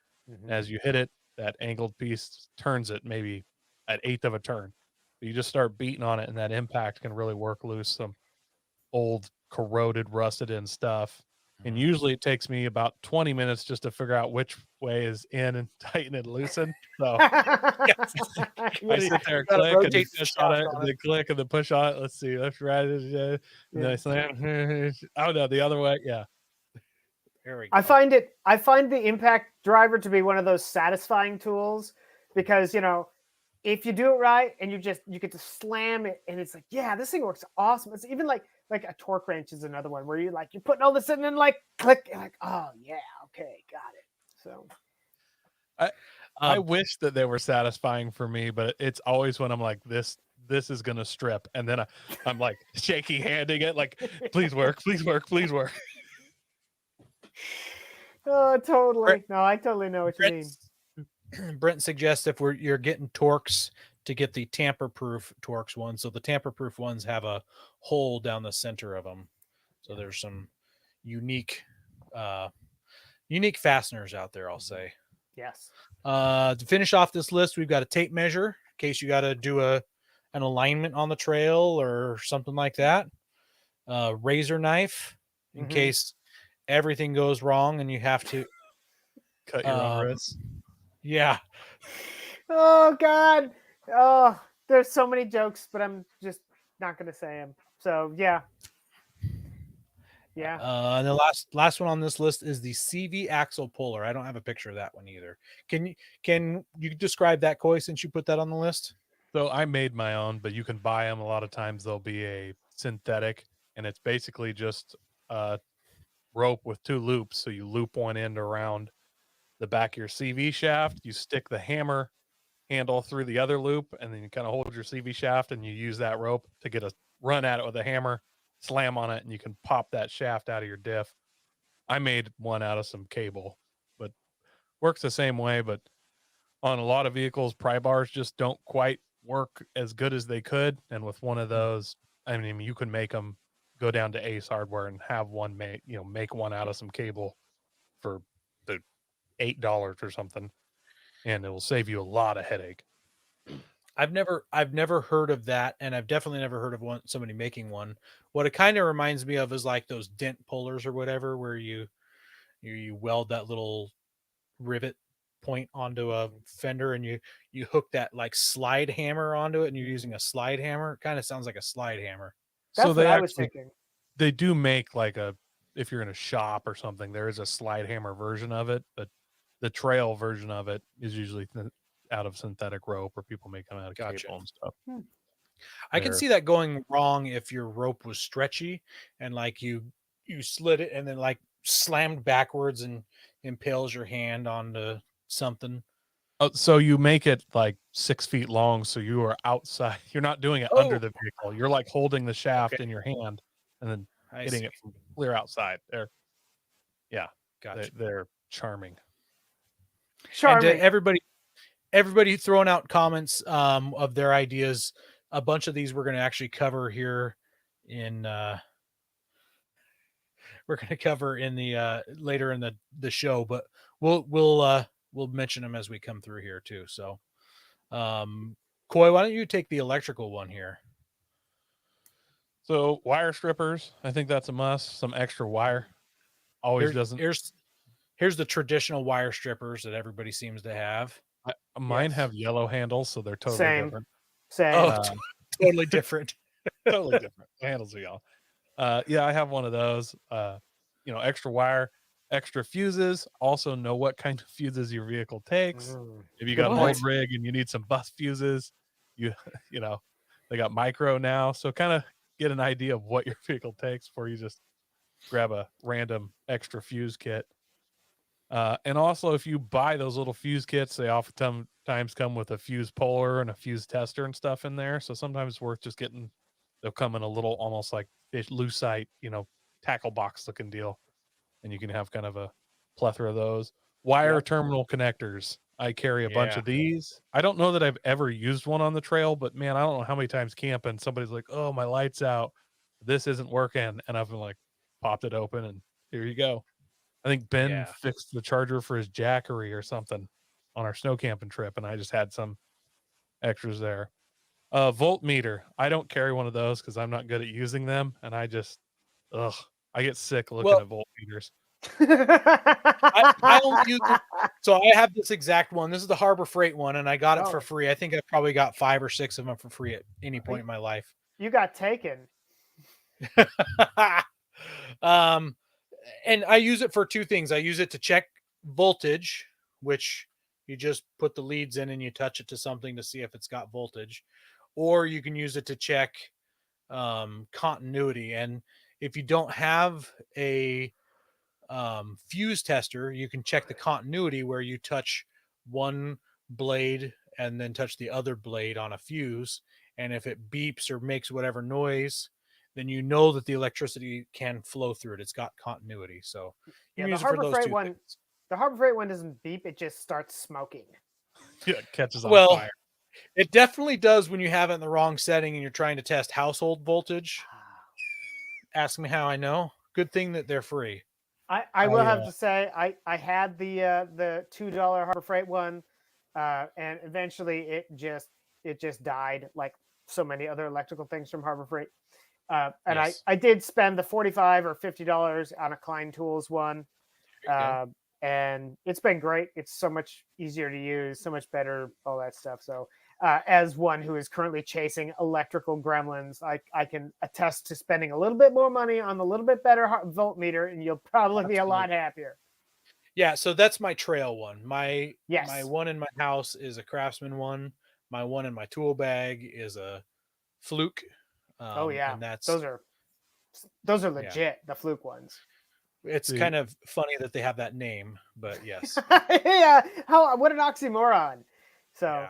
As you hit it, that angled piece turns it maybe at 1/8 of a turn. You just start beating on it, and that impact can really work loose some old corroded, rusted in stuff. And usually it takes me about 20 minutes just to figure out which way is in and tighten and loosen. So I sit there and click and then push on it, and then click and then push on it. Let's see, left, right, and then I slam. Oh no, the other way. Yeah. There we go. I find the impact driver to be one of those satisfying tools, because if you do it right and you get to slam it, and it's like, yeah, this thing works awesome. It's even like a torque wrench is another one where you're putting all this in and like click, and like, oh yeah, okay, got it. So I wish that they were satisfying for me, but it's always when I'm like, this is gonna strip, and then I'm like shaky handing it, like, please work, please work, please work. Oh, totally. No, I totally know what you mean. Brent suggests if you're getting Torx, to get the tamper-proof Torx ones. So the tamper-proof ones have a hole down the center of them. So there's some unique fasteners out there, I'll say. Yes. To finish off this list, we've got a tape measure in case you got to do an alignment on the trail or something like that. Razor knife in case everything goes wrong and you have to cut your own wrists. Yeah. Oh God. Oh, there's so many jokes, but I'm just not going to say them. So yeah. And the last one on this list is the CV axle puller. I don't have a picture of that one either. Can you describe that, Coy, since you put that on the list? So I made my own, but you can buy them. A lot of times they'll be a synthetic, and it's basically just a rope with 2 loops. So you loop one end around the back of your CV shaft. You stick the hammer handle through the other loop, and then you kind of hold your CV shaft, and you use that rope to get a run at it with a hammer, slam on it, and you can pop that shaft out of your diff. I made one out of some cable, but works the same way. But on a lot of vehicles, pry bars just don't quite work as good as they could. And with one of those, I mean, you can make them, go down to Ace Hardware and have one make one out of some cable for the $8 or something, and it will save you a lot of headache. I've never heard of that, and I've definitely never heard of somebody making one. What it kind of reminds me of is like those dent pullers or whatever, where you weld that little rivet point onto a fender, and you hook that like slide hammer onto it, and you're using a slide hammer. It kind of sounds like a slide hammer. That's what I was thinking. They do make if you're in a shop or something, there is a slide hammer version of it, but the trail version of it is usually out of synthetic rope, or people make them out of cable and stuff. I can see that going wrong if your rope was stretchy and like you slid it and then like slammed backwards and impales your hand onto something. Oh, so you make it like 6 feet long, so you are outside. You're not doing it under the vehicle. You're like holding the shaft in your hand and then hitting it from clear outside. Yeah, gotcha. They're charming. And everybody throwing out comments of their ideas. A bunch of these we're going to actually cover here in the later in the show, but we'll mention them as we come through here too. So Coy, why don't you take the electrical one here? So wire strippers, I think that's a must. Some extra wire always doesn't. Here's the traditional wire strippers that everybody seems to have. Mine Yes. have yellow handles, so they're totally Same. different. Same. Oh, totally different. Totally different. The handles are yellow. Yeah, I have one of those. Extra wire, extra fuses. Also know what kind of fuses your vehicle takes. If you got an old rig and you need some bus fuses, they got micro now. So kind of get an idea of what your vehicle takes before you just grab a random extra fuse kit. And also, if you buy those little fuse kits, they oftentimes come with a fuse puller and a fuse tester and stuff in there. So sometimes it's worth just getting. They'll come in a little, almost like lucite, tackle box looking deal, and you can have kind of a plethora of those. Wire terminal connectors. I carry a bunch of these. I don't know that I've ever used one on the trail, but man, I don't know how many times camping somebody's like, "Oh, my light's out. This isn't working," and I've been like, popped it open, and here you go. I think Ben fixed the charger for his Jackery or something on our snow camping trip, and I just had some extras there. Voltmeter. I don't carry one of those because I'm not good at using them, and I get sick looking at voltmeters. I don't use it. So I have this exact one. This is the Harbor Freight one, and I got it for free. I think I probably got 5 or 6 of them for free at any point in my life. You got taken. And I use it for 2 things. I use it to check voltage, which you just put the leads in and you touch it to something to see if it's got voltage, or you can use it to check continuity. And if you don't have a fuse tester, you can check the continuity where you touch one blade and then touch the other blade on a fuse. And if it beeps or makes whatever noise, then you know that the electricity can flow through it. It's got continuity. So you use it for those 2 things. The Harbor Freight one doesn't beep. It just starts smoking. Yeah, it catches on fire. It definitely does when you have it in the wrong setting and you're trying to test household voltage. Ask me how I know. Good thing that they're free. I will have to say I had the $2 Harbor Freight one, and eventually it just died like so many other electrical things from Harbor Freight. And I did spend the $45 or $50 on a Klein Tools one, and it's been great. It's so much easier to use, so much better, all that stuff. So as one who is currently chasing electrical gremlins, I can attest to spending a little bit more money on a little bit better voltmeter, and you'll probably be a lot happier. Yeah, so that's my trail one. My one in my house is a Craftsman one. My one in my tool bag is a Fluke. And that's those are legit, the Fluke ones. It's kind of funny that they have that name, but yes. Yeah, what an oxymoron. So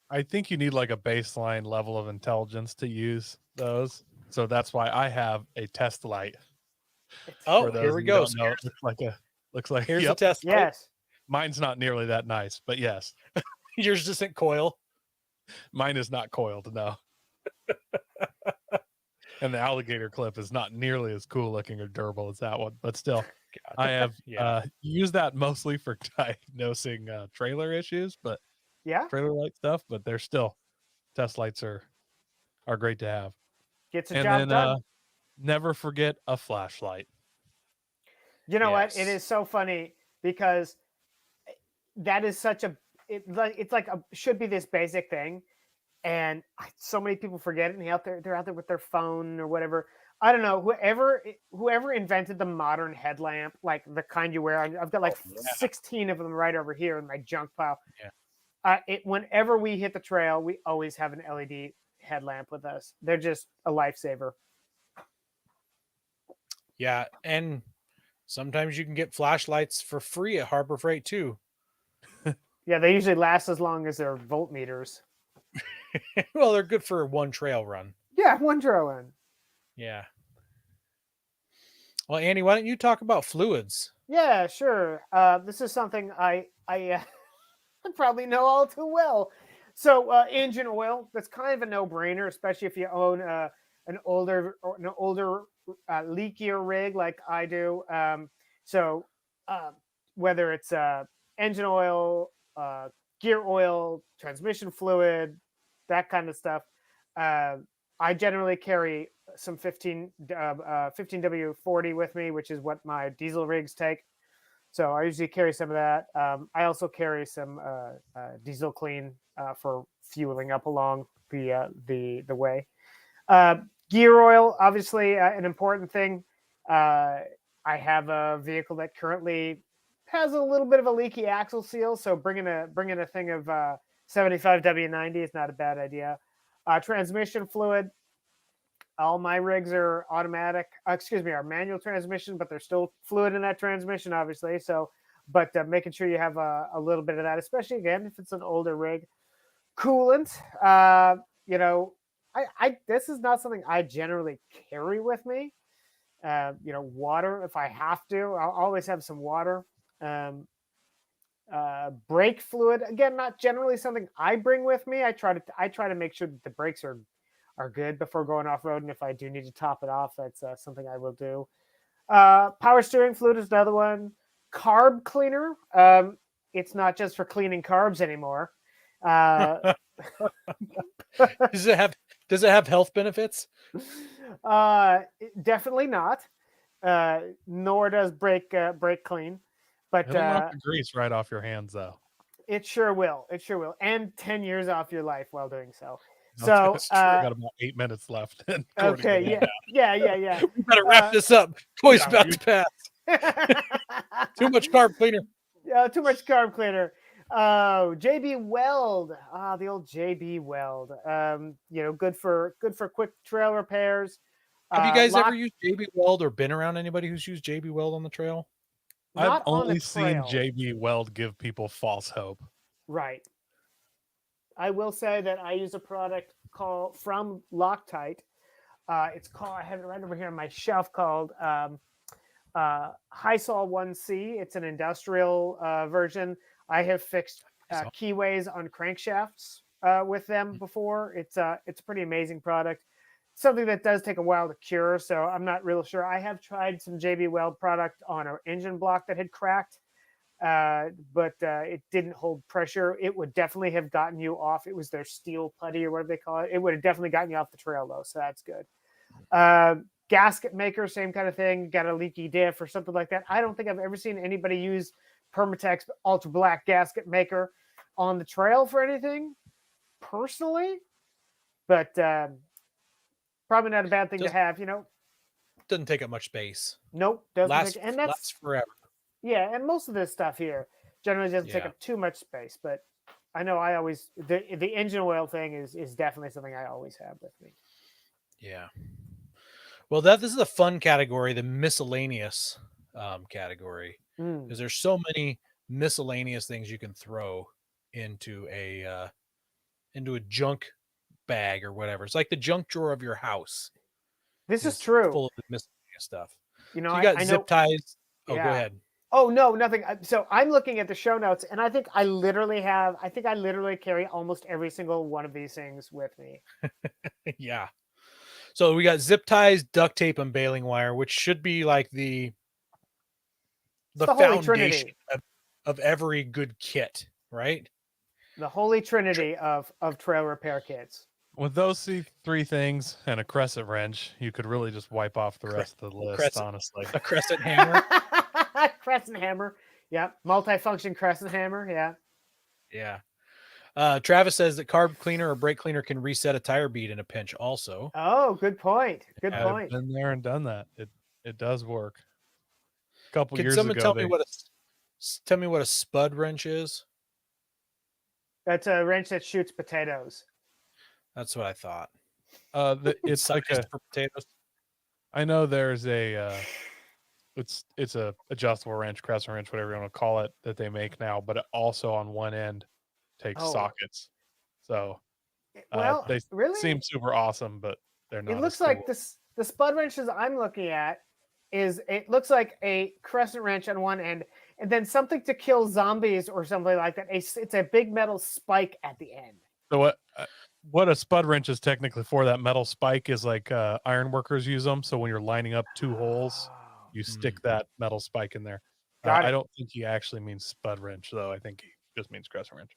I think you need like a baseline level of intelligence to use those. So that's why I have a test light. Here we go. Looks like here's the test light. Yes. Mine's not nearly that nice, but yes. Yours isn't coil. Mine is not coiled, no. And the alligator clip is not nearly as cool looking or durable as that one, but still, I have used that mostly for diagnosing trailer issues, but trailer light stuff. But they're still test lights are great to have. Gets a job done. Never forget a flashlight. You know what? It is so funny because that is such it's like should be this basic thing. And so many people forget it, and they're out there with their phone or whatever. I don't know. Whoever invented the modern headlamp, like the kind you wear, I've got like 16 of them right over here in my junk pile. Whenever we hit the trail, we always have an LED headlamp with us. They're just a lifesaver. Yeah, and sometimes you can get flashlights for free at Harbor Freight too. Yeah, they usually last as long as their voltmeters. Well, they're good for one trail run. Yeah, one trail run. Yeah. Well, Andy, why don't you talk about fluids? Yeah, sure. This is something I probably know all too well. So engine oil, that's kind of a no-brainer, especially if you own an older leakier rig like I do. So whether it's engine oil, gear oil, transmission fluid, that kind of stuff. I generally carry some 15W40 with me, which is what my diesel rigs take. So I usually carry some of that. I also carry some diesel clean for fueling up along the way. Gear oil, obviously, an important thing. I have a vehicle that currently has a little bit of a leaky axle seal, so bringing a thing of 75W90 is not a bad idea. Transmission fluid. All my rigs are automatic. Are manual transmission, but there's still fluid in that transmission, obviously. So, but making sure you have a little bit of that, especially again if it's an older rig. Coolant. This is not something I generally carry with me. Water if I have to. I'll always have some water. Brake fluid, again, not generally something I bring with me. I try to make sure that the brakes are good before going off road, and if I do need to top it off, that's something I will do. Power steering fluid is another one. Carb cleaner. It's not just for cleaning carbs anymore. Does it have health benefits? Definitely not. Nor does brake clean. But it'll knock the grease right off your hands, though. It sure will. And 10 years off your life while doing so. No, so I got about 8 minutes left. Okay, yeah. We better wrap this up. Toy's about to pass. Too much carb cleaner. Yeah, too much carb cleaner. JB Weld. The old JB Weld. Good for quick trail repairs. Have you guys ever used JB Weld or been around anybody who's used JB Weld on the trail? I've only seen JB Weld give people false hope. Right. I will say that I use a product from Loctite. It's called, I have it right over here on my shelf, called Hysol 1C. It's an industrial version. I have fixed keyways on crankshafts with them before. It's a pretty amazing product. Something that does take a while to cure, so I'm not real sure. I have tried some JB Weld product on an engine block that had cracked, but it didn't hold pressure. It would definitely have gotten you off. It was their steel putty or whatever they call it. It would have definitely gotten you off the trail, though, so that's good. Gasket Maker, same kind of thing. Got a leaky diff or something like that. I don't think I've ever seen anybody use Permatex Ultra Black Gasket Maker on the trail for anything, personally, but probably not a bad thing to have, Doesn't take up much space. Nope. Lasts forever. Yeah, and most of this stuff here generally doesn't take up too much space, but I know I always, the engine oil thing is definitely something I always have with me. Yeah. Well, this is a fun category, the miscellaneous category, because there's so many miscellaneous things you can throw into a junk bag or whatever. It's like the junk drawer of your house. This is true. Full of miscellaneous stuff. You know, so you got zip ties. Oh, yeah. Go ahead. Oh, no, nothing. So I'm looking at the show notes, and I think I literally carry almost every single one of these things with me. Yeah. So we got zip ties, duct tape, and baling wire, which should be like the foundation of every good kit, right? The holy trinity of trail repair kits. With those three things and a crescent wrench, you could really just wipe off the rest of the list, honestly. A crescent hammer. Crescent hammer. Yeah. Multifunction crescent hammer. Yeah. Yeah. Travis says that carb cleaner or brake cleaner can reset a tire bead in a pinch also. Oh, good point. I've been there and done that. It does work. A couple years someone ago. Tell me what a spud wrench is? That's a wrench that shoots potatoes. That's what I thought. It's like for potatoes. I know there's it's a adjustable wrench, crescent wrench, whatever you want to call it, that they make now, but it also on one end takes sockets. So they seem super awesome, but they're not. It looks like the spud wrenches I'm looking at it looks like a crescent wrench on one end, and then something to kill zombies or something like that. It's a big metal spike at the end. So what a spud wrench is technically for, that metal spike is like iron workers use them. So when you're lining up two holes, you stick that metal spike in there. I don't think he actually means spud wrench, though. I think he just means crescent wrench.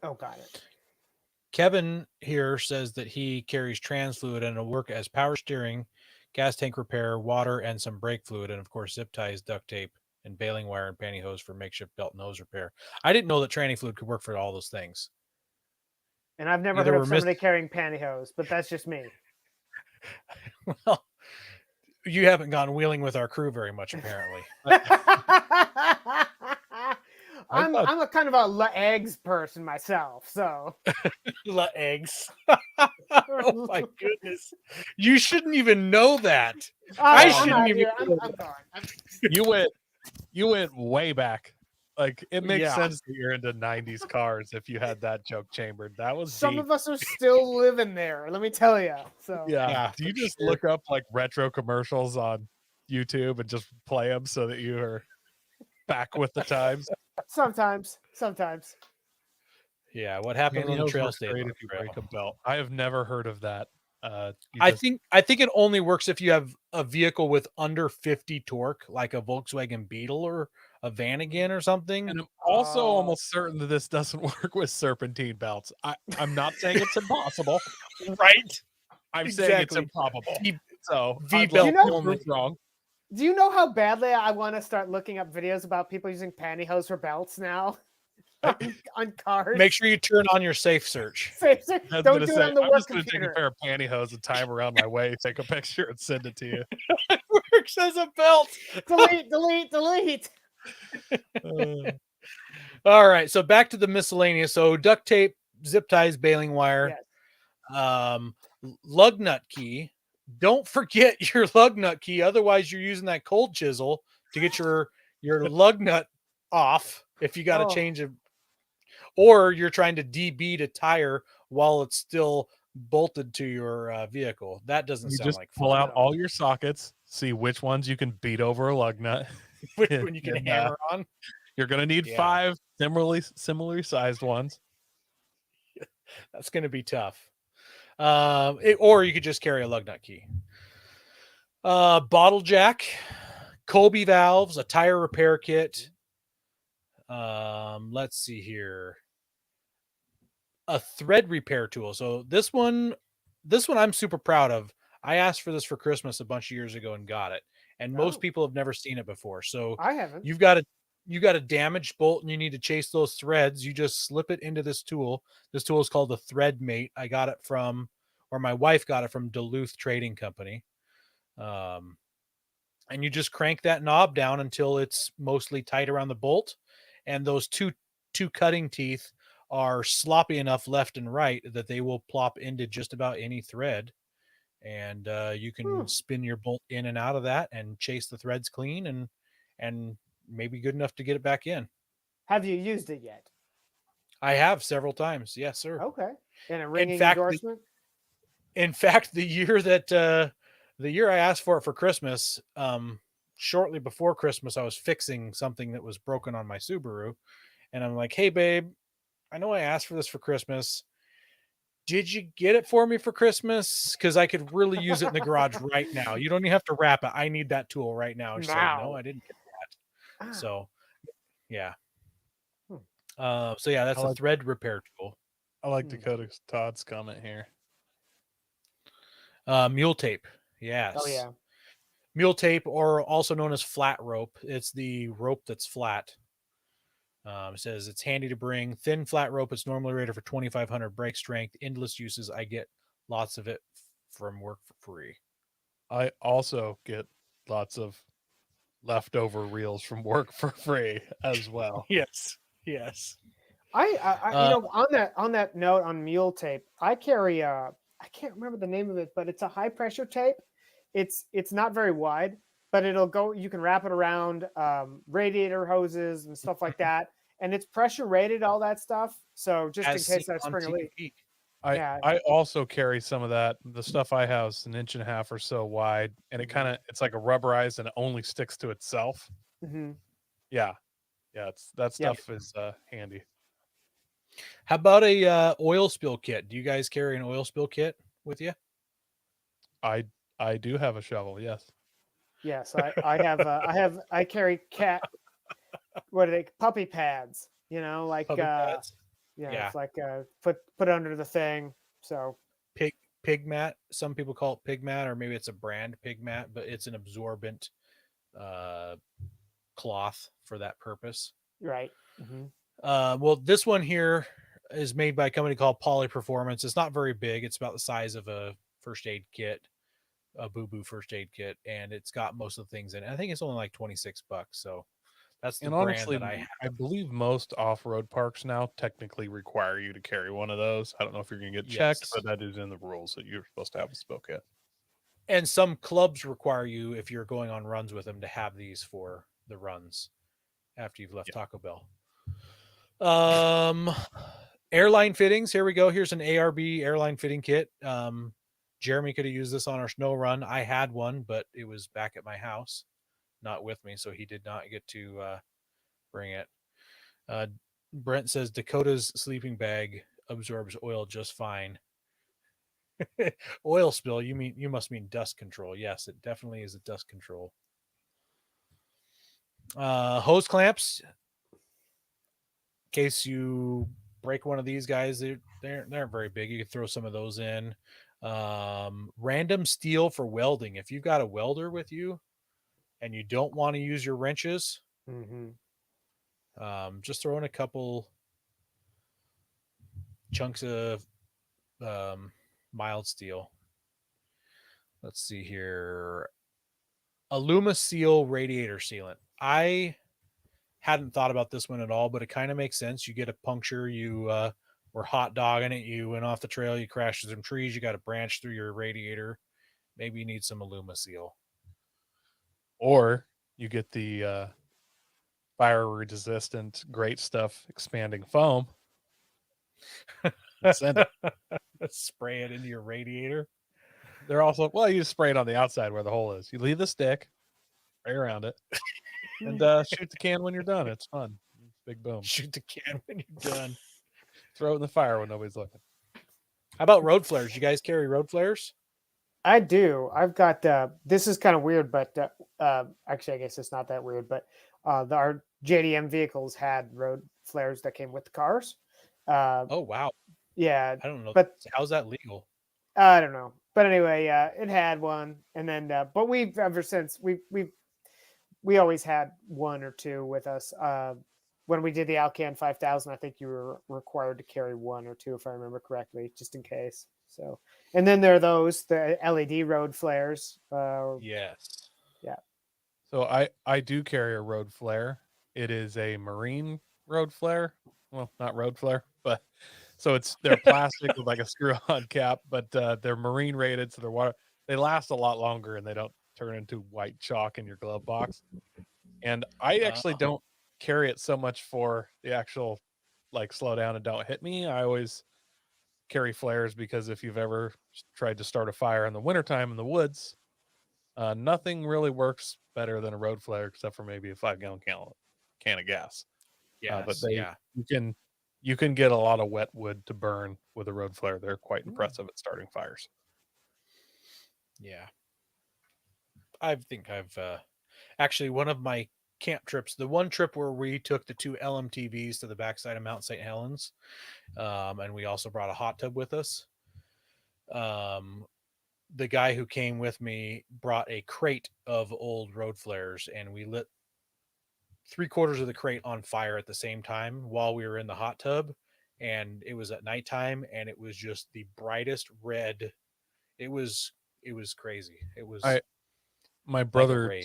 Oh, got it. Kevin here says that he carries trans fluid and it'll work as power steering, gas tank repair, water, and some brake fluid, and of course zip ties, duct tape, and baling wire and pantyhose for makeshift belt and hose repair. I didn't know that tranny fluid could work for all those things. And I've never Either heard we're of somebody carrying pantyhose, but that's just me. Well, you haven't gone wheeling with our crew very much, apparently. I'm a kind of a eggs person myself, so La eggs. Oh my goodness. You shouldn't even know that. I shouldn't even know I'm that. gone. You went way back. Like it makes Yeah. sense that you're into 90s cars if you had that joke chambered. That was Some deep. of us are still living there, let me tell you. So Yeah. Do you for just sure. look up like retro commercials on YouTube and just play them so that you are back with the times? sometimes. Yeah, what happens on the Pantyhose trail works stays great on if the you trail. break a belt. I have never heard of that. You I just- think it only works if you have a vehicle with under 50 torque, like a Volkswagen Beetle or a Vanagon or something. And I'm also almost certain that this doesn't work with serpentine belts. I'm not saying it's impossible. Right? I'm saying it's Exactly. improbable. V- So V-belt I'd like to only. prove wrong. Do you know how badly I want to start looking up videos about people using pantyhose for belts now on cars? Make sure you turn on your safe search. Don't I was do gonna it say, on the I'm work just gonna take a computer. pair of pantyhose and tie them around my waist, take a picture, and send it to you. Works as a belt. delete. All right, so back to the miscellaneous. So duct tape, zip ties, baling wire, Yes. lug nut key. Don't forget your lug nut key, otherwise you're using that cold chisel to get your lug nut off if you got to Oh. change it, or you're trying to debead a tire while it's still bolted to your vehicle. That doesn't You sound just like pull fun. out all your sockets, see which ones you can beat over a lug nut. Which one you can and, hammer on. You're gonna need Yeah. 5 similarly sized ones. That's going to be tough. Or you could just carry a lug nut key. Bottle jack, Colby valves, a tire repair kit. Let's see here. A thread repair tool. So this one I'm super proud of. I asked for this for Christmas a bunch of years ago and got it. And most people have never seen it before. So I haven't. you got a damaged bolt and you need to chase those threads. You just slip it into this tool. This tool is called the Thread Mate. I got it from, or my wife got it from Duluth Trading Company. And you just crank that knob down until it's mostly tight around the bolt. And those two cutting teeth are sloppy enough left and right that they will plop into just about any thread. And you can spin your bolt in and out of that and chase the threads clean and maybe good enough to get it back in. Have you used it yet? I have several times. Yes, sir. Okay. And a ringing fact, endorsement? In fact, the year I asked for it for Christmas, shortly before Christmas, I was fixing something that was broken on my Subaru. And I'm like, hey, babe, I know I asked for this for Christmas. Did you get it for me for Christmas? Because I could really use it in the garage right now. You don't even have to wrap it. I need that tool right now. She's like, no, I didn't get that. So, yeah. That's a thread repair tool. I like Dakota Todd's comment here. Mule tape. Yes. Oh, yeah. Mule tape, or also known as flat rope. It's the rope that's flat. It says it's handy to bring. Thin flat rope. It's normally rated for 2,500 brake strength. Endless uses. I get lots of it from work for free. I also get lots of leftover reels from work for free as well. Yes. I on that note on mule tape, I carry I can't remember the name of it, but it's a high pressure tape. It's not very wide, but it'll go. You can wrap it around radiator hoses and stuff like that, and it's pressure rated, all that stuff. So just in case I spring a leak. I also carry some of that. The stuff I have is 1.5 inches or so wide, and it's like a rubberized and it only sticks to itself. Mm-hmm. Yeah, that stuff is handy. How about a oil spill kit? Do you guys carry an oil spill kit with you? I do have a shovel. Yes. Yes, I carry cat. What are they? Puppy pads. You know, like Puppy pads. Yeah, it's like put under the thing. So pig mat. Some people call it pig mat, or maybe it's a brand pig mat, but it's an absorbent cloth for that purpose. right. Mm-hmm. Well, this one here is made by a company called Poly Performance. It's not very big. It's about the size of a first aid kit, a boo-boo first aid kit, and it's got most of the things in it. I think it's only like $26. So that's the And brand honestly, that I have. I believe most off-road parks now technically require you to carry one of those. I don't know if you're going to get checked, Yes. but that is in the rules that you're supposed to have a spoke kit. And some clubs require you, if you're going on runs with them, to have these for the runs after you've left Taco Bell. Airline fittings. Here we go. Here's an ARB airline fitting kit. Jeremy could have used this on our snow run. I had one, but it was back at my house, not with me, so he did not get to bring it. Brent says Dakota's sleeping bag absorbs oil just fine. Oil spill. You must mean dust control. Yes, it definitely is a dust control. Hose clamps. In case you break one of these guys, they're very big. You could throw some of those in. Random steel for welding. If you've got a welder with you and you don't want to use your wrenches, just throw in a couple chunks of mild steel. Let's see here. A Luma Seal radiator sealant. I hadn't thought about this one at all, but it kind of makes sense. You get a puncture, you were hot dogging it, you went off the trail, you crashed some trees, you got a branch through your radiator. Maybe you need some Luma Seal. Or you get the fire resistant great stuff expanding foam. Send it. Spray it into your radiator. They're also, well, you just spray it on the outside where the hole is. You leave the stick right around it and shoot the can when you're done. It's fun. Big boom. Shoot the can when you're done. Throw it in the fire when nobody's looking. How about road flares? You guys carry road flares? I do. I've got this is kind of weird, but actually, I guess it's not that weird. But our JDM vehicles had road flares that came with the cars. Oh wow! Yeah, I don't know. But how's that legal? I don't know. But anyway, it had one, and then but we've ever since we always had one or two with us. When we did the Alcan 5000, I think you were required to carry one or two, if I remember correctly, just in case. So, and then there are the LED road flares. Yes. Yeah. So I do carry a road flare. It is a marine road flare. Well, not road flare, but so they're plastic with like a screw-on cap, but they're marine rated, so they're water. They last a lot longer and they don't turn into white chalk in your glove box. And I actually don't carry it so much for the actual like slow down and don't hit me. I always carry flares because if you've ever tried to start a fire in the wintertime in the woods, nothing really works better than a road flare except for maybe a 5-gallon can of gas. Yeah, but you can get a lot of wet wood to burn with a road flare. They're quite impressive at starting fires. Yeah. I think I've actually one of my camp trips, the one trip where we took the 2 LMTVs to the backside of Mount St. Helens, and we also brought a hot tub with us. The guy who came with me brought a crate of old road flares, and we lit 3/4 of the crate on fire at the same time while we were in the hot tub. And it was at nighttime, and it was just the brightest red. It was crazy. It was my brother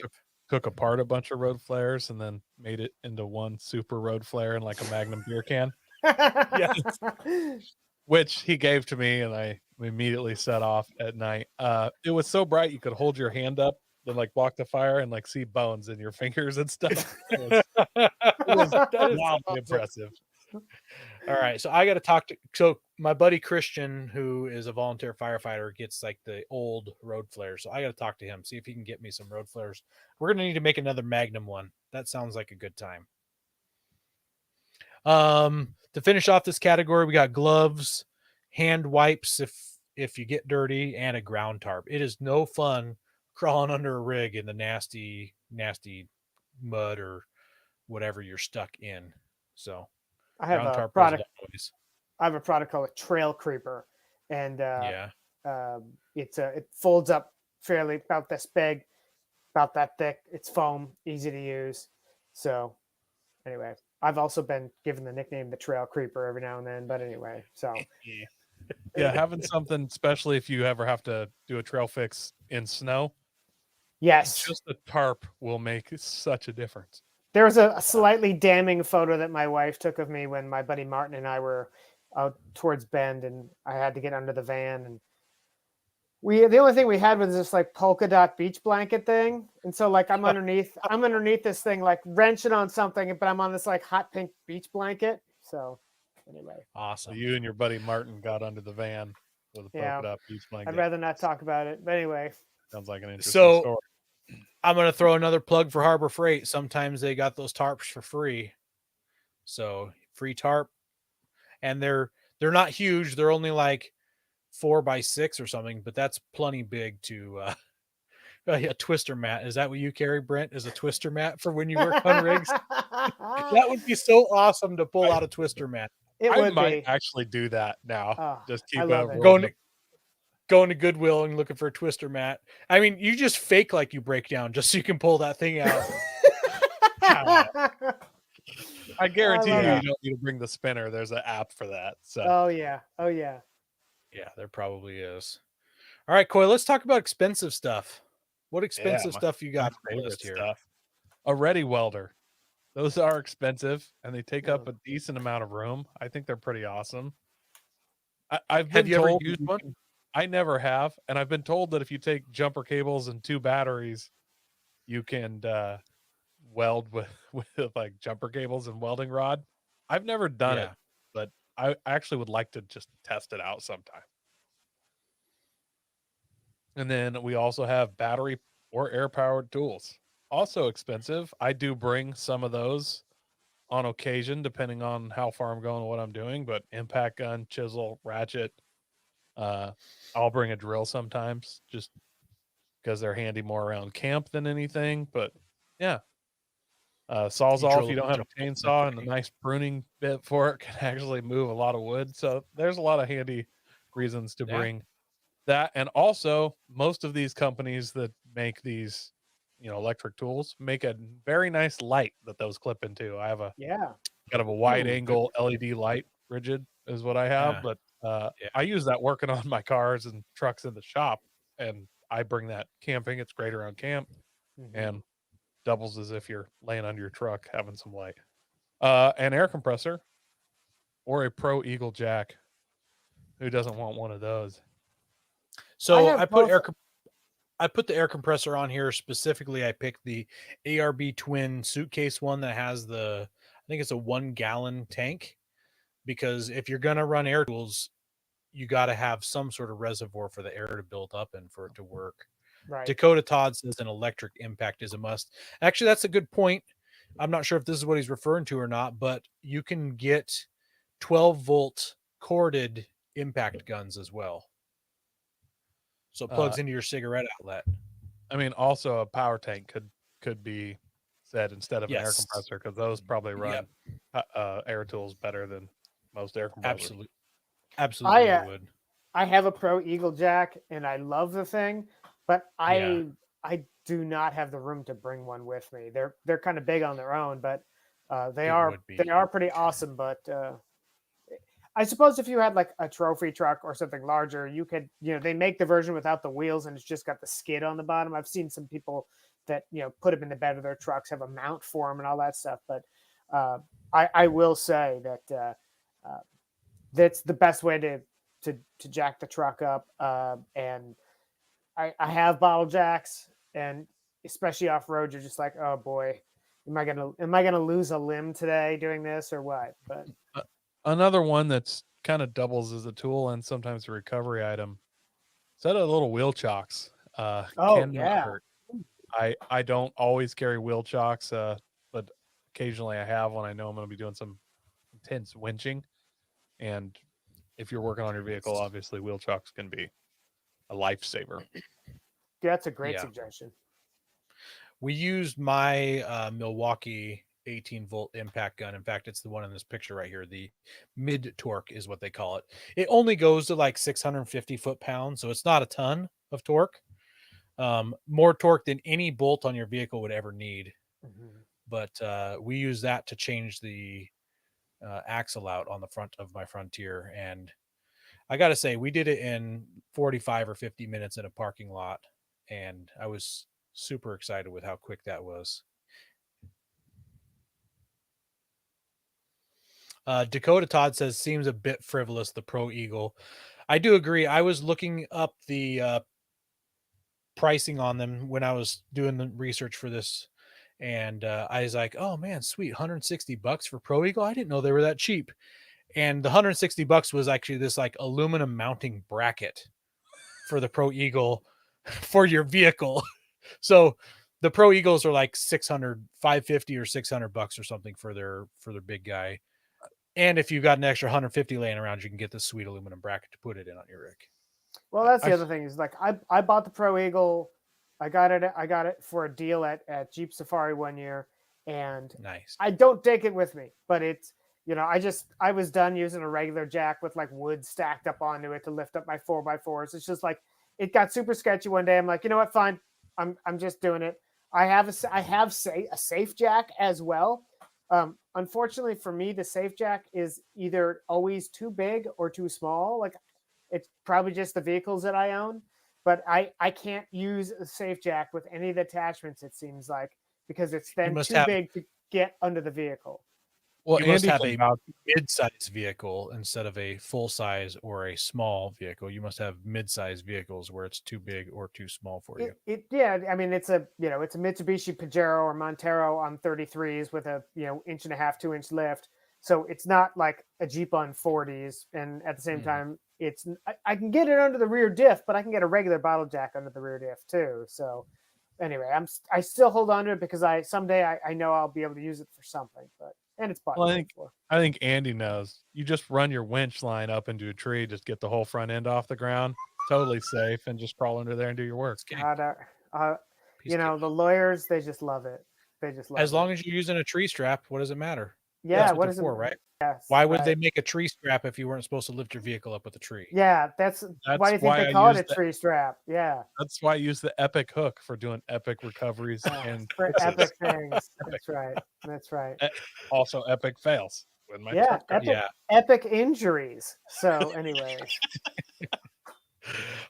took apart a bunch of road flares and then made it into one super road flare in like a Magnum beer can. Yes. Which he gave to me, and I immediately set off at night. It was so bright you could hold your hand up, then like walk the fire and like see bones in your fingers and stuff. It was wildly impressive. All right, so I got to talk to. So my buddy Christian, who is a volunteer firefighter, gets like the old road flares. So I got to talk to him, see if he can get me some road flares. We're gonna need to make another Magnum one. That sounds like a good time. To finish off this category, we got gloves, hand wipes if you get dirty, and a ground tarp. It is no fun crawling under a rig in the nasty mud or whatever you're stuck in. So I have a product. I have a product called a Trail Creeper, and Yeah. it folds up fairly about this big, about that thick. It's foam, easy to use. So anyway, I've also been given the nickname the Trail Creeper every now and then. But anyway, so Yeah, having something, especially if you ever have to do a trail fix in snow, yes, just a tarp will make such a difference. there was a slightly damning photo that my wife took of me when my buddy Martin and I were out towards Bend, and I had to get under the van, and the only thing we had was this like polka dot beach blanket thing, and so like I'm underneath this thing like wrenching on something, but I'm on this like hot pink beach blanket. So anyway, So Awesome. you and your buddy Martin got under the van with a Yeah. polka dot beach blanket. I'd rather not talk about it. But anyway, Sounds like an interesting So- story. I'm going to throw another plug for Harbor Freight. Sometimes they got those tarps for free. So free tarp. And they're not huge. They're only like 4x6 or something, but that's plenty big to a twister mat. Is that what you carry, Brent? Is a twister mat for when you work on rigs? That would be so awesome to pull out a twister mat. it I would might be. actually do that now. Oh, Just I keep love it it. Going to Goodwill and looking for a twister mat. I mean, you just fake like you break down just so you can pull that thing out. I guarantee love you, it. you don't need to bring the spinner. There's an app for that. So Oh yeah. Oh yeah. Yeah, there probably is. All right, Coy, let's talk about expensive stuff. What expensive my- stuff you got my on the favorite list here? stuff. A ready welder. Those are expensive and they take up Oh. a decent amount of room. I think they're pretty awesome. I've been Have you ever told used you one? can- I never have, and I've been told that if you take jumper cables and 2 batteries, you can weld with like jumper cables and welding rod. I've never done it, Yeah. but I actually would like to just test it out sometime. And then we also have battery or air powered tools. Also expensive. I do bring some of those on occasion, depending on how far I'm going and what I'm doing. But impact gun, chisel, ratchet. I'll bring a drill sometimes, just because they're handy more around camp than anything. But yeah, You sawzall, drill if you a don't have bunch a of chainsaw and a nice pruning bit for it, can actually move a lot of wood. So there's a lot of handy reasons to Yeah. bring that. And also, most of these companies that make these, electric tools make a very nice light that those clip into. I have a Yeah. kind of a wide Ooh, angle LED light, rigid is what I have, Yeah. but Yeah. I use that working on my cars and trucks in the shop, and I bring that camping. It's great around camp Mhm. and doubles as if you're laying under your truck having some light. An air compressor or a Pro Eagle Jack. Who doesn't want one of those? So have I put both. I put the air compressor on here specifically. I picked the ARB twin suitcase one that has I think it's a 1 gallon tank, because if you're going to run air tools, you got to have some sort of reservoir for the air to build up and for it to work. Right. Dakota Todd says an electric impact is a must. Actually, that's a good point. I'm not sure if this is what he's referring to or not, but you can get 12-volt corded impact guns as well. So it plugs into your cigarette outlet. I mean, also a power tank could be said instead of an air Yes. compressor, because those probably run air tools better than most air compressors. Absolutely I, they would. I have a Pro Eagle Jack and I love the thing, but I do not have the room to bring one with me. They're kind of big on their own, but they It are would be. pretty awesome. But I suppose if you had like a trophy truck or something larger, you could, they make the version without the wheels and it's just got the skid on the bottom. I've seen some people that, put them in the bed of their trucks, have a mount for them and all that stuff. But I will say that that's the best way to jack the truck up. And I have bottle jacks, and especially off road, you're just like, oh boy, am I gonna lose a limb today doing this or what? But Another one that's kind of doubles as a tool and sometimes a recovery item. Set of little wheel chocks. Oh, Cannot yeah. hurt. I don't always carry wheel chocks, but occasionally I have when I know I'm going to be doing some intense winching. And if you're working on your vehicle, obviously wheel chocks can be a lifesaver. that's a great Yeah. suggestion. We used my Milwaukee 18-volt impact gun. In fact, it's the one in this picture right here. The mid torque is what they call it. It only goes to like 650 foot-pounds, so it's not a ton of torque. More torque than any bolt on your vehicle would ever need. But we use that to change the axle out on the front of my Frontier. And I got to say, we did it in 45 or 50 minutes in a parking lot. And I was super excited with how quick that was. Dakota Todd says, seems a bit frivolous, the Pro Eagle. I do agree. I was looking up the pricing on them when I was doing the research for this. And I was like, oh man, sweet, $160 for Pro Eagle. I didn't know they were that cheap. And the $160 was actually this like aluminum mounting bracket for the Pro Eagle for your vehicle. So the Pro Eagles are like 550 or $600 or something for their big guy. And if you've got an extra 150 laying around, you can get this sweet aluminum bracket to put it in on your rig. Well, that's the other thing is like I bought the Pro Eagle. I got it for a deal at Jeep Safari one year, and nice. I don't take it with me, but it's, you know, I was done using a regular jack with like wood stacked up onto it to lift up my 4x4s. It's just like it got super sketchy one day. I'm like, you know what, fine, I'm just doing it. I have a safe jack as well. Unfortunately for me, the safe jack is either always too big or too small. Like it's probably just the vehicles that I own. But I can't use a safe jack with any of the attachments, it seems like, because it's then too big to get under the vehicle. Well, you must have a mid-size vehicle instead of a full-size or a small vehicle. You must have mid-size vehicles where it's too big or too small for you. Yeah, I mean, it's a Mitsubishi Pajero or Montero on 33s with a 1.5-2 inch lift. So it's not like a Jeep on 40s, and at the same time, I can get it under the rear diff, but I can get a regular bottle jack under the rear diff too. So anyway, I still hold on to it because someday I know I'll be able to use it for something. And it's bought. Well, I think Andy knows. You just run your winch line up into a tree, just get the whole front end off the ground, totally safe, and just crawl under there and do your work. The lawyers, they just love it. As long as you're using a tree strap, what does it matter? Yeah, what is it for, right? Yes, why would they make a tree strap if you weren't supposed to lift your vehicle up with a tree? Yeah, that's why do you think they call it a tree strap? Yeah, that's why I use the epic hook for doing epic recoveries and for epic things. That's right. Also, epic fails with my epic injuries. So, anyways,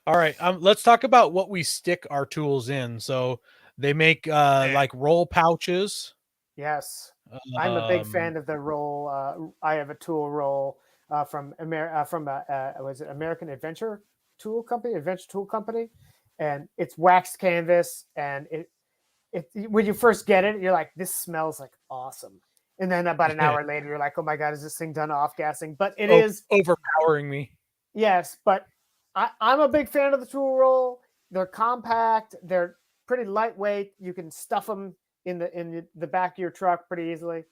all right. Let's talk about what we stick our tools in. So they make like roll pouches. Yes. I'm a big fan of the roll. I have a tool roll from American Adventure Tool Company, and it's waxed canvas. And it when you first get it, you're like, this smells like awesome. And then about an hour later, you're like, oh my god, is this thing done off gassing? But it is overpowering me. Yes, but I'm a big fan of the tool roll. They're compact. They're pretty lightweight. You can stuff them in the back of your truck pretty easily.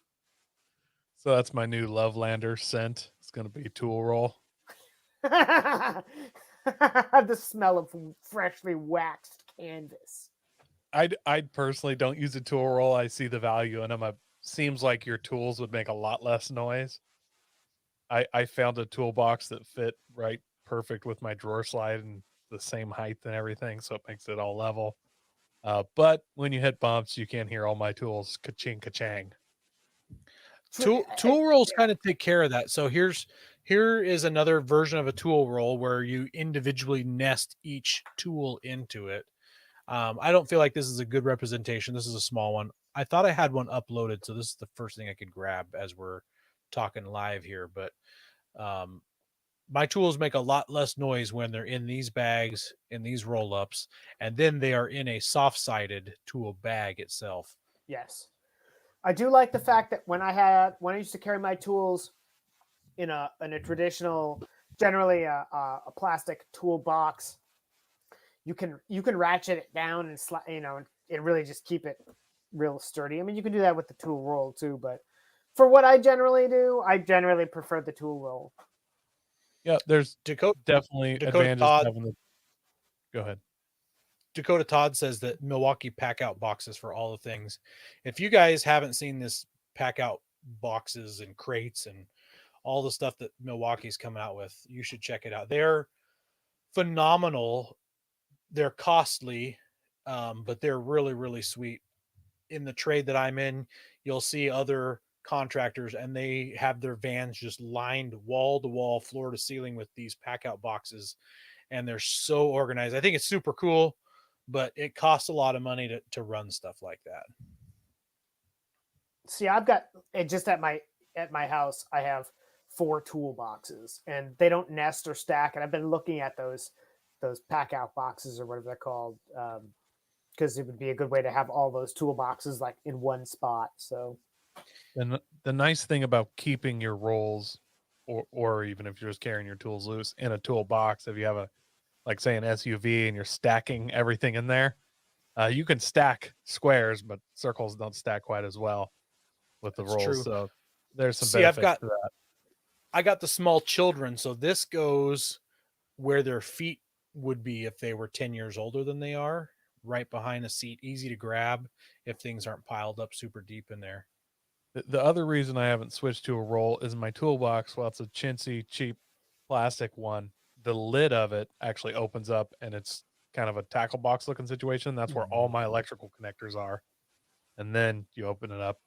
So that's my new Lovelander scent. It's going to be tool roll. The smell of freshly waxed canvas. I personally don't use a tool roll. I see the value in them. It seems like your tools would make a lot less noise. I found a toolbox that fit right perfect with my drawer slide and the same height and everything, so it makes it all level. But when you hit bumps, you can't hear all my tools ka-ching, ka-chang. Tool rolls kind of take care of that. So here is another version of a tool roll where you individually nest each tool into it. I don't feel like this is a good representation. This is a small one. I thought I had one uploaded, so this is the first thing I could grab as we're talking live here. But my tools make a lot less noise when they're in these bags, in these roll-ups, and then they are in a soft-sided tool bag itself. Yes. I do like the fact that when I used to carry my tools in a traditional, generally a plastic toolbox, you can ratchet it down and and really just keep it real sturdy. I mean, you can do that with the tool roll too, but for what I generally do, I generally prefer the tool roll. Yeah, there's definitely advantages having the. Go ahead. Dakota Todd says that Milwaukee pack out boxes for all the things. If you guys haven't seen this pack out boxes and crates and all the stuff that Milwaukee's coming out with. You should check it out. They're phenomenal. They're costly, but they're really, really sweet. In the trade that I'm in, you'll see other contractors and they have their vans just lined wall to wall, floor to ceiling with these pack out boxes, and they're so organized. I think it's super cool, but it costs a lot of money to run stuff like that. See, I've got it just at my house. I have 4 toolboxes, and they don't nest or stack. And I've been looking at those pack out boxes or whatever they're called, because it would be a good way to have all those toolboxes like in one spot. So, and the nice thing about keeping your rolls, or even if you're just carrying your tools loose in a toolbox, if you have like say an SUV and you're stacking everything in there, you can stack squares, but circles don't stack quite as well with the rolls. True. So there's some benefits to that. I got the small children, so this goes where their feet would be if they were 10 years older than they are, right behind the seat, easy to grab if things aren't piled up super deep in there. The other reason I haven't switched to a roll is my toolbox. Well, it's a chintzy, cheap plastic one. The lid of it actually opens up, and it's kind of a tackle box looking situation. That's where all my electrical connectors are. And then you open it up,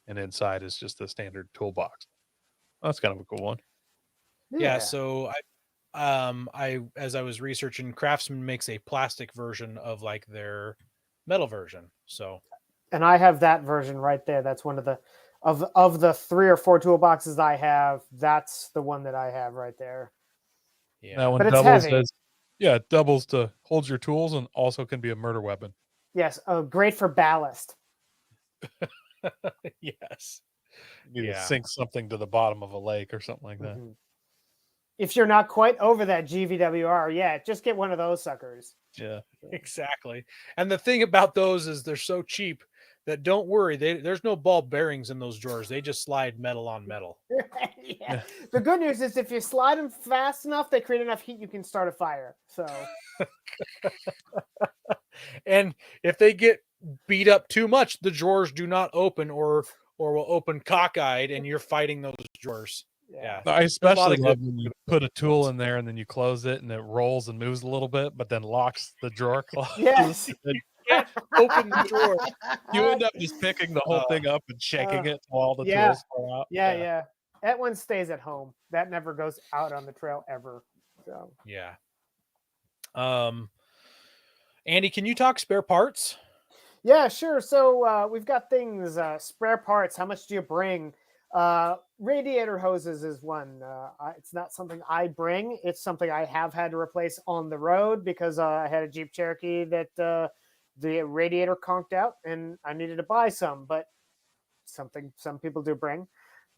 and inside is just the standard toolbox. That's kind of a cool one. Yeah. So I as I was researching, Craftsman makes a plastic version of like their metal version. So, and I have that version right there. That's one of the 3 or 4 toolboxes I have. That's the one that I have right there. Yeah, that one but it's doubles heavy. it doubles to hold your tools and also can be a murder weapon. Yes. Oh, great for ballast. Yes. You need to sink something to the bottom of a lake or something like that. Mm-hmm. If you're not quite over that GVWR, just get one of those suckers. Yeah, exactly. And the thing about those is they're so cheap that don't worry. There's no ball bearings in those drawers. They just slide metal on metal. Yeah. The good news is if you slide them fast enough, they create enough heat you can start a fire. So, and if they get beat up too much, the drawers do not open or will open cockeyed, and you're fighting those drawers. Yeah. I especially love when you put a tool in there and then you close it and it rolls and moves a little bit, but then locks the drawer closed. Yes. Open the drawer. You end up just picking the whole thing up and shaking it while the tools fall out. Yeah. That one stays at home. That never goes out on the trail ever. So yeah. Andy, can you talk spare parts? Yeah, sure. So we've got things, spare parts. How much do you bring? Radiator hoses is one. It's not something I bring. It's something I have had to replace on the road because I had a Jeep Cherokee that the radiator conked out and I needed to buy some, but something some people do bring.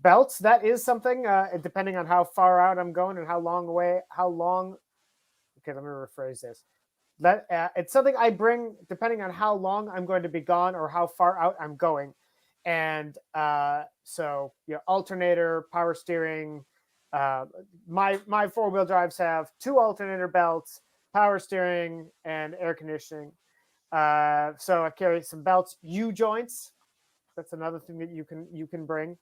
Belts, that is something, depending on how far out I'm going and how long. Okay, let me rephrase this. It's something I bring depending on how long I'm going to be gone or how far out I'm going. And so alternator, power steering. My 4-wheel drives have 2 alternator belts, power steering, and air conditioning. So I carry some belts, U-joints. That's another thing that you can bring.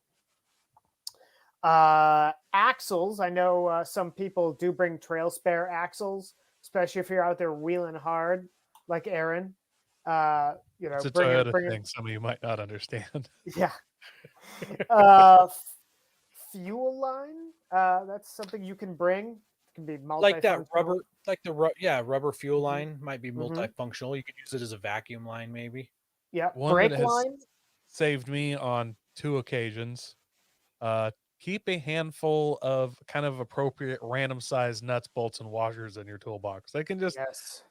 Axles. I know some people do bring trail spare axles, especially if you're out there wheeling hard, like Aaron. It's a Toyota thing. Some of you might not understand. Yeah. Fuel line. That's something you can bring. It can be like that rubber, rubber fuel line might be multifunctional. You could use it as a vacuum line, maybe. Yeah. One brake that has line saved me on 2 occasions. Keep a handful of kind of appropriate random size nuts, bolts, and washers in your toolbox. They can just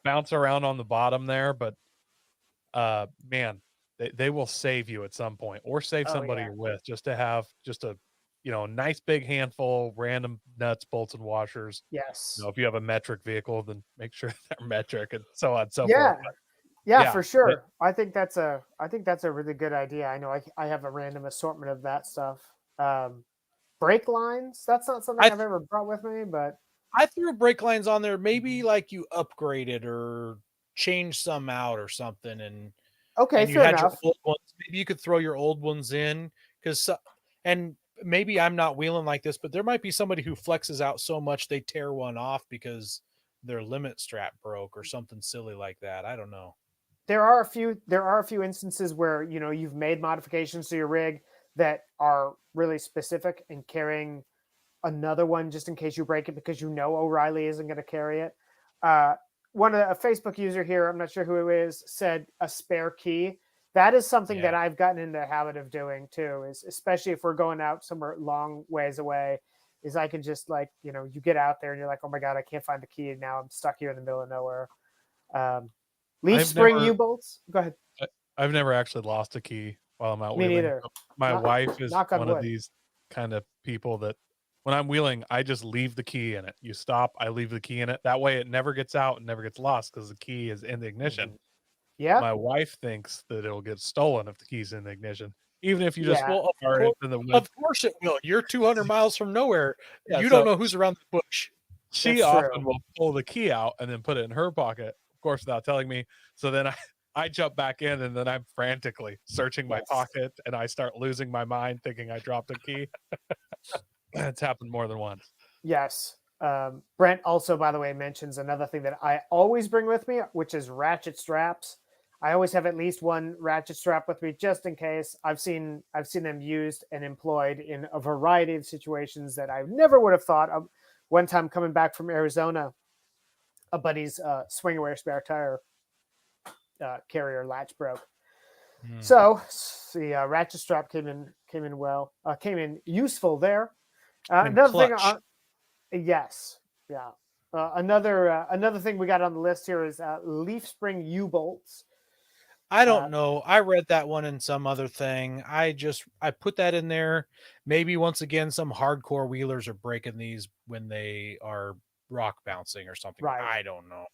bounce around on the bottom there, but man, they will save you at some point, or save somebody you're with, just to have just a nice big handful, random nuts, bolts, and washers. Yes. If you have a metric vehicle, then make sure they're metric and so on and so forth. But, yeah, for sure. I think that's a really good idea. I know I have a random assortment of that stuff. Brake lines, that's not something I've ever brought with me, but I threw brake lines on there. Maybe like you upgraded or changed some out or something, and you had enough. your old ones. Maybe you could throw your old ones in because and maybe I'm not wheeling like this, but there might be somebody who flexes out so much they tear one off because their limit strap broke or something silly like that. I don't know. There are a few instances where, you know, you've made modifications to your rig that are really specific and carrying another one just in case you break it because you know O'Reilly isn't going to carry it. A Facebook user here, I'm not sure who it is, said a spare key. That is something that I've gotten into the habit of doing too, is especially if we're going out somewhere long ways away, is I can just, like, you know, you get out there and you're like, oh my God, I can't find the key. And now I'm stuck here in the middle of nowhere. Leaf spring U-bolts. Go ahead. I've never actually lost a key while I'm out Me wheeling. neither. My wife is knock on one wood. of these kind of people that when I'm wheeling, I just leave the key in it. You stop, I leave the key in it. That way it never gets out and never gets lost because the key is in the ignition. Yeah. My wife thinks that it'll get stolen if the key's in the ignition. Even if you just Yeah. fire it in the wind. Of course it will. You're 200 miles from nowhere. Yeah, You so don't know who's around the bush. she That's often true. will pull the key out and then put it in her pocket, of course, without telling me. So then I jump back in and then I'm frantically searching my pocket and I start losing my mind thinking I dropped a key. It's happened more than once. Yes. Brent also, by the way, mentions another thing that I always bring with me, which is ratchet straps. I always have at least one ratchet strap with me just in case. I've seen them used and employed in a variety of situations that I never would have thought of. One time coming back from Arizona, a buddy's swing away spare tire carrier latch broke. So the ratchet strap came in useful there. Another thing, yes, yeah. Another thing we got on the list here is leaf spring U-bolts. I don't know. I read that one in some other thing. I put that in there. Maybe once again, some hardcore wheelers are breaking these when they are rock bouncing or something. Right. I don't know.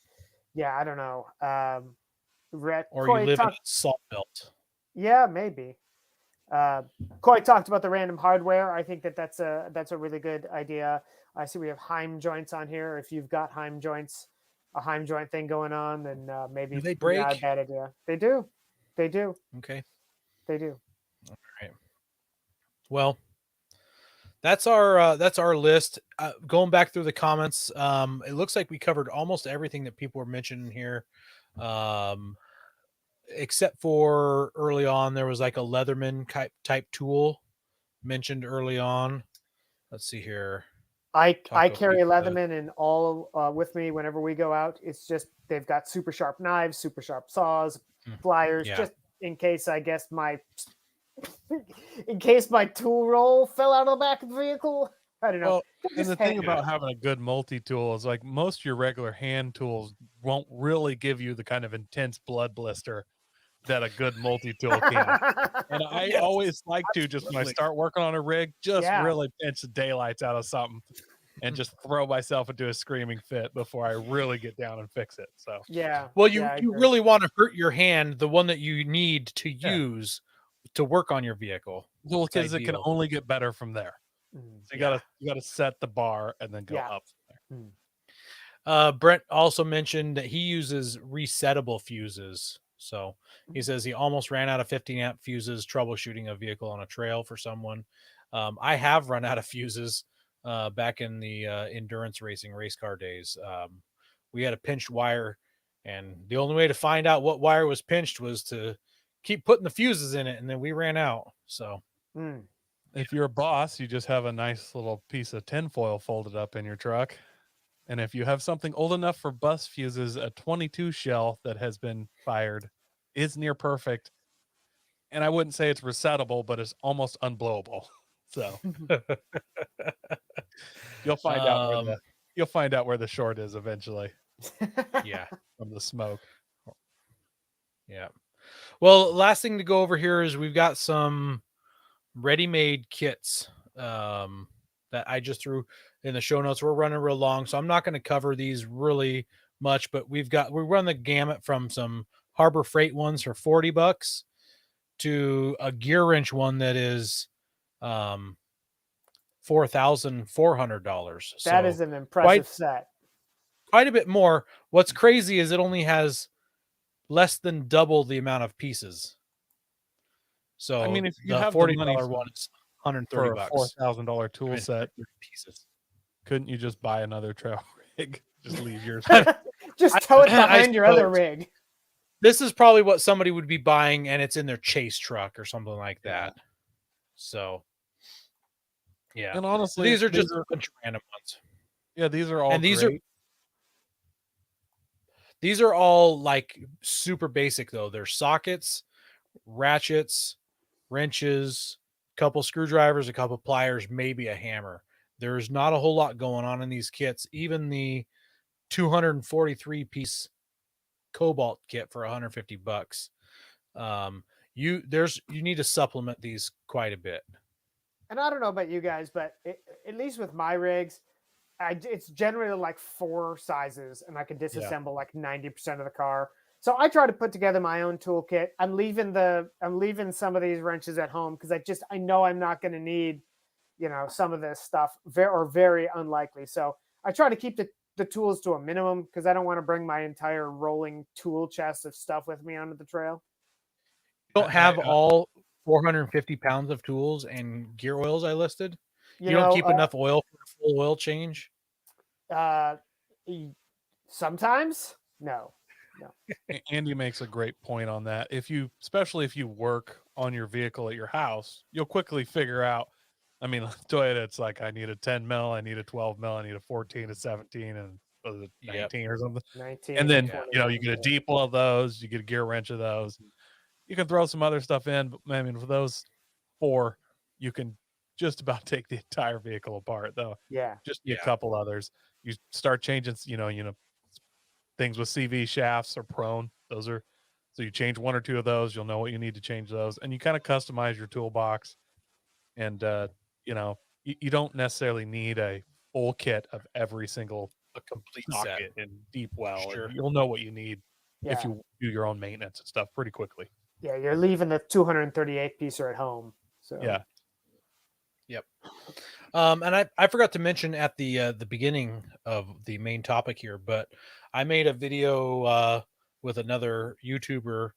Yeah, I don't know. Or you live in a salt belt. Yeah, maybe. Coy talked about the random hardware. I think that's a really good idea. I see we have Heim joints on here. If you've got Heim joints, a Heim joint thing going on, then maybe Do they break? Not a bad idea. They do. Okay. They do. All right. Well, that's our list. Going back through the comments, it looks like we covered almost everything that people were mentioning here. Except for early on, there was like a Leatherman type tool mentioned early on. Let's see here. I carry a Leatherman in all with me whenever we go out. It's just they've got super sharp knives, super sharp saws, pliers, just in case my tool roll fell out of the back of the vehicle. I don't know. Well, and the thing about having a good multi-tool is like most of your regular hand tools won't really give you the kind of intense blood blister that a good multi-tool can. And I always like to just when I start working on a rig, just really pinch the daylights out of something and just throw myself into a screaming fit before I really get down and fix it. So well, you really want to hurt your hand, the one that you need to use to work on your vehicle. Well, because it can only get better from there. So you gotta set the bar and then go up from there. Brent also mentioned that he uses resettable fuses. So he says he almost ran out of 15 amp fuses troubleshooting a vehicle on a trail for someone. I have run out of fuses back in the endurance racing race car days. We had a pinched wire, and the only way to find out what wire was pinched was to keep putting the fuses in it, and then we ran out. So if you're a boss, you just have a nice little piece of tinfoil folded up in your truck. And if you have something old enough for bus fuses, a 22 shell that has been fired is near perfect. And I wouldn't say it's resettable, but it's almost unblowable. So you'll find out where the short is eventually. From the smoke. Yeah. Well, last thing to go over here is we've got some ready-made kits that I just threw in the show notes. We're running real long, so I'm not going to cover these really much, but we run the gamut from some Harbor Freight ones for $40 to a gear wrench one that is $4,400. That is an impressive set. Quite a bit more. What's crazy is it only has less than double the amount of pieces. So I mean, if you the have $40 the money one is $130 for a bucks. $4,000 tool set, 30 pieces. couldn't you just buy another trail rig? Just leave yours. Just tow it I behind your other suppose. rig. This is probably what somebody would be buying, and it's in their chase truck or something like that. So, yeah. And honestly, These are just a bunch of random ones. Yeah, these are all And these great. These are all like super basic though. They're sockets, ratchets, wrenches, couple screwdrivers, a couple pliers, maybe a hammer. There's not a whole lot going on in these kits. Even the 243 piece Cobalt kit for 150 bucks. You need to supplement these quite a bit. And I don't know about you guys, but at least with my rigs, it's generally like 4 sizes, and I can disassemble like 90% of the car. So I try to put together my own toolkit. I'm leaving some of these wrenches at home because I know I'm not going to need, some of this stuff, very unlikely. So I try to keep the tools to a minimum because I don't want to bring my entire rolling tool chest of stuff with me onto the trail. You don't have all 450 pounds of tools and gear oils I listed? You don't keep enough oil for a full oil change? Sometimes, no. Andy makes a great point on that. Especially if you work on your vehicle at your house, you'll quickly figure out. I mean, Toyota, it's like I need a 10 mil, I need a 12 mil, I need a 14, a 17, and was it 19 or something? 19. And then you get a deep well of those, you get a gear wrench of those. You can throw some other stuff in, but I mean, for those 4, you can just about take the entire vehicle apart, though. Yeah. Just a couple others. You start changing, things with CV shafts are prone. So you change 1 or 2 of those, you'll know what you need to change those, and you kind of customize your toolbox. And you don't necessarily need a full kit of every single complete socket and deep well. Sure. You'll know what you need if you do your own maintenance and stuff pretty quickly. Yeah, you're leaving the 238 piecer at home. So yeah. Yep. And I forgot to mention at the beginning of the main topic here, but I made a video with another YouTuber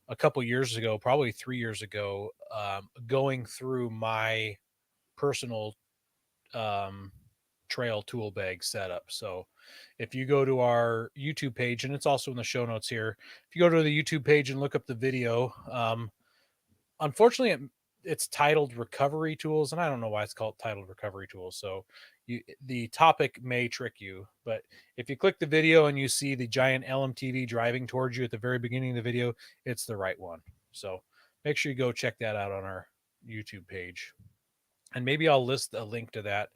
a couple years ago, probably 3 years ago, going through my personal trail tool bag setup. So if you go to our YouTube page, and it's also in the show notes here, if you go to the YouTube page and look up the video, unfortunately it's titled recovery tools, and I don't know why it's called titled recovery tools. So the topic may trick you, but if you click the video and you see the giant LMTV driving towards you at the very beginning of the video, it's the right one. So make sure you go check that out on our YouTube page, and maybe I'll list a link to that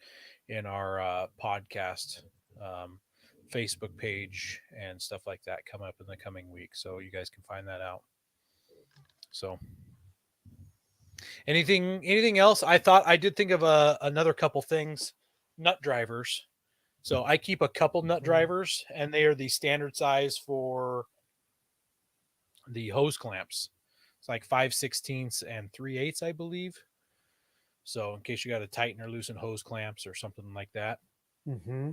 in our podcast Facebook page and stuff like that come up in the coming week, so you guys can find that out. So anything else? I did think of another couple things. Nut drivers. So I keep a couple nut drivers, and they are the standard size for the hose clamps. It's like 5/16 and 3/8, I believe. So in case you got to tighten or loosen hose clamps or something like that. Mm-hmm.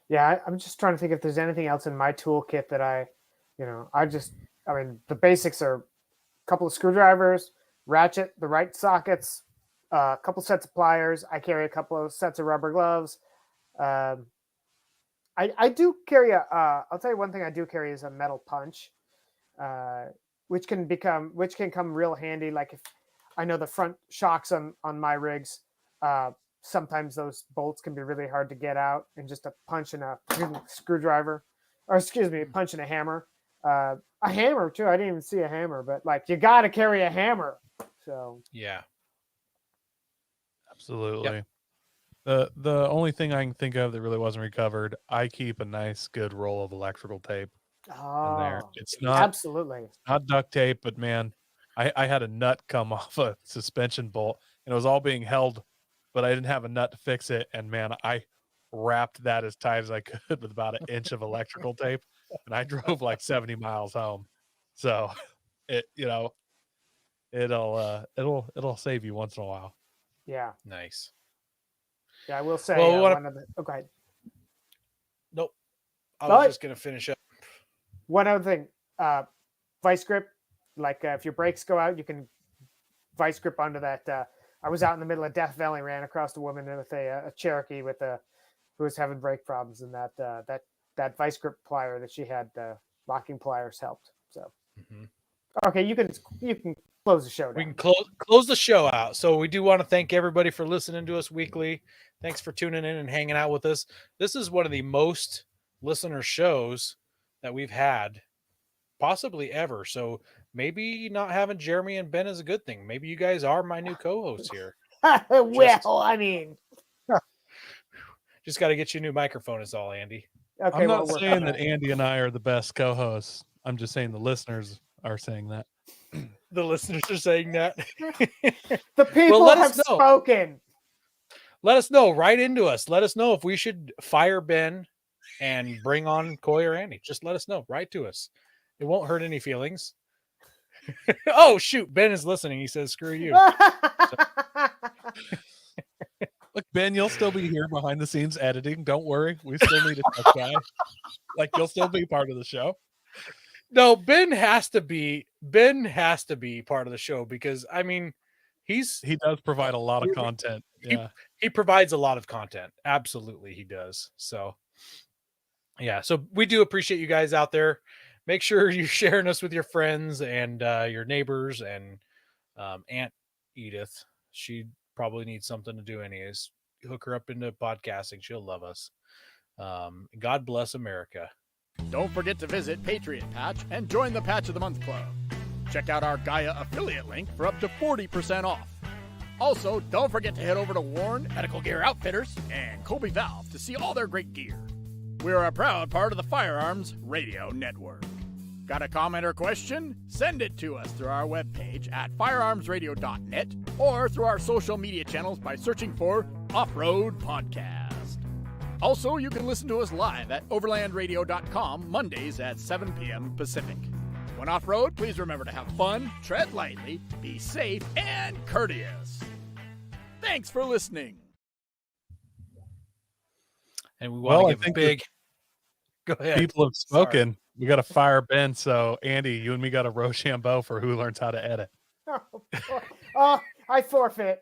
Yeah, I'm just trying to think if there's anything else in my toolkit that I mean, the basics are a couple of screwdrivers, ratchet, the right sockets, a couple sets of pliers. I carry a couple of sets of rubber gloves. I do carry I'll tell you one thing I do carry is a metal punch, which can come real handy. Like if I know the front shocks on my rigs, sometimes those bolts can be really hard to get out, and just a punch and a screwdriver, or excuse me, punch and a hammer. A hammer too. I didn't even see a hammer, but like you got to carry a hammer. So yeah, absolutely. Yep. The only thing I can think of that really wasn't recovered, I keep a nice good roll of electrical tape in there. It's not not duct tape, but man, I had a nut come off a suspension bolt, and it was all being held, but I didn't have a nut to fix it. And man, I wrapped that as tight as I could with about an inch of electrical tape, and I drove like 70 miles home. So it'll save you once in a while. Yeah. Nice. Yeah, I will say one of the. Oh, go ahead. Nope. I was just gonna finish up. One other thing, vice grip. Like if your brakes go out, you can vice grip under that. I was out in the middle of Death Valley, ran across a woman with a Cherokee who was having brake problems, and that vice grip plier that she had, locking pliers helped. So, okay, you can close the show down. We can close the show out. So we do want to thank everybody for listening to us weekly. Thanks for tuning in and hanging out with us. This is one of the most listener shows that we've had possibly ever. So maybe not having Jeremy and Ben is a good thing. Maybe you guys are my new co-hosts here. I mean, just got to get you a new microphone is all, Andy. okay, I'm not we'll saying that Andy and I are the best co-hosts. I'm just saying the listeners are saying that. The listeners are saying that. The people let have us know. spoken. Let us know. Write into us. Let us know if we should fire Ben and bring on Coy or Andy. Just let us know. Write to us. It won't hurt any feelings. Oh, shoot. Ben is listening. He says, screw you. Look, Ben, you'll still be here behind the scenes editing. Don't worry. We still need a tech guy. Like, you'll still be part of the show. No, Ben has to be part of the show because, I mean, he does provide a lot of content. Yeah. He provides a lot of content. Absolutely, he does. So, yeah. So we do appreciate you guys out there. Make sure you're sharing us with your friends and your neighbors and Aunt Edith. She probably needs something to do anyways. Hook her up into podcasting. She'll love us. God bless America. Don't forget to visit Patriot Patch and join the Patch of the Month Club. Check out our Gaia affiliate link for up to 40% off. Also, don't forget to head over to Warren Medical Gear Outfitters and Kobe Valve to see all their great gear. We're a proud part of the Firearms Radio Network. Got a comment or question? Send it to us through our webpage at firearmsradio.net or through our social media channels by searching for Off-Road Podcast. Also, you can listen to us live at overlandradio.com Mondays at 7 p.m. Pacific. When off-road, please remember to have fun, tread lightly, be safe, and courteous. Thanks for listening. And we want to give a big... Go ahead. People have spoken. Sorry. We got to fire Ben. So, Andy, you and me got a Rochambeau for who learns how to edit. Oh, I forfeit.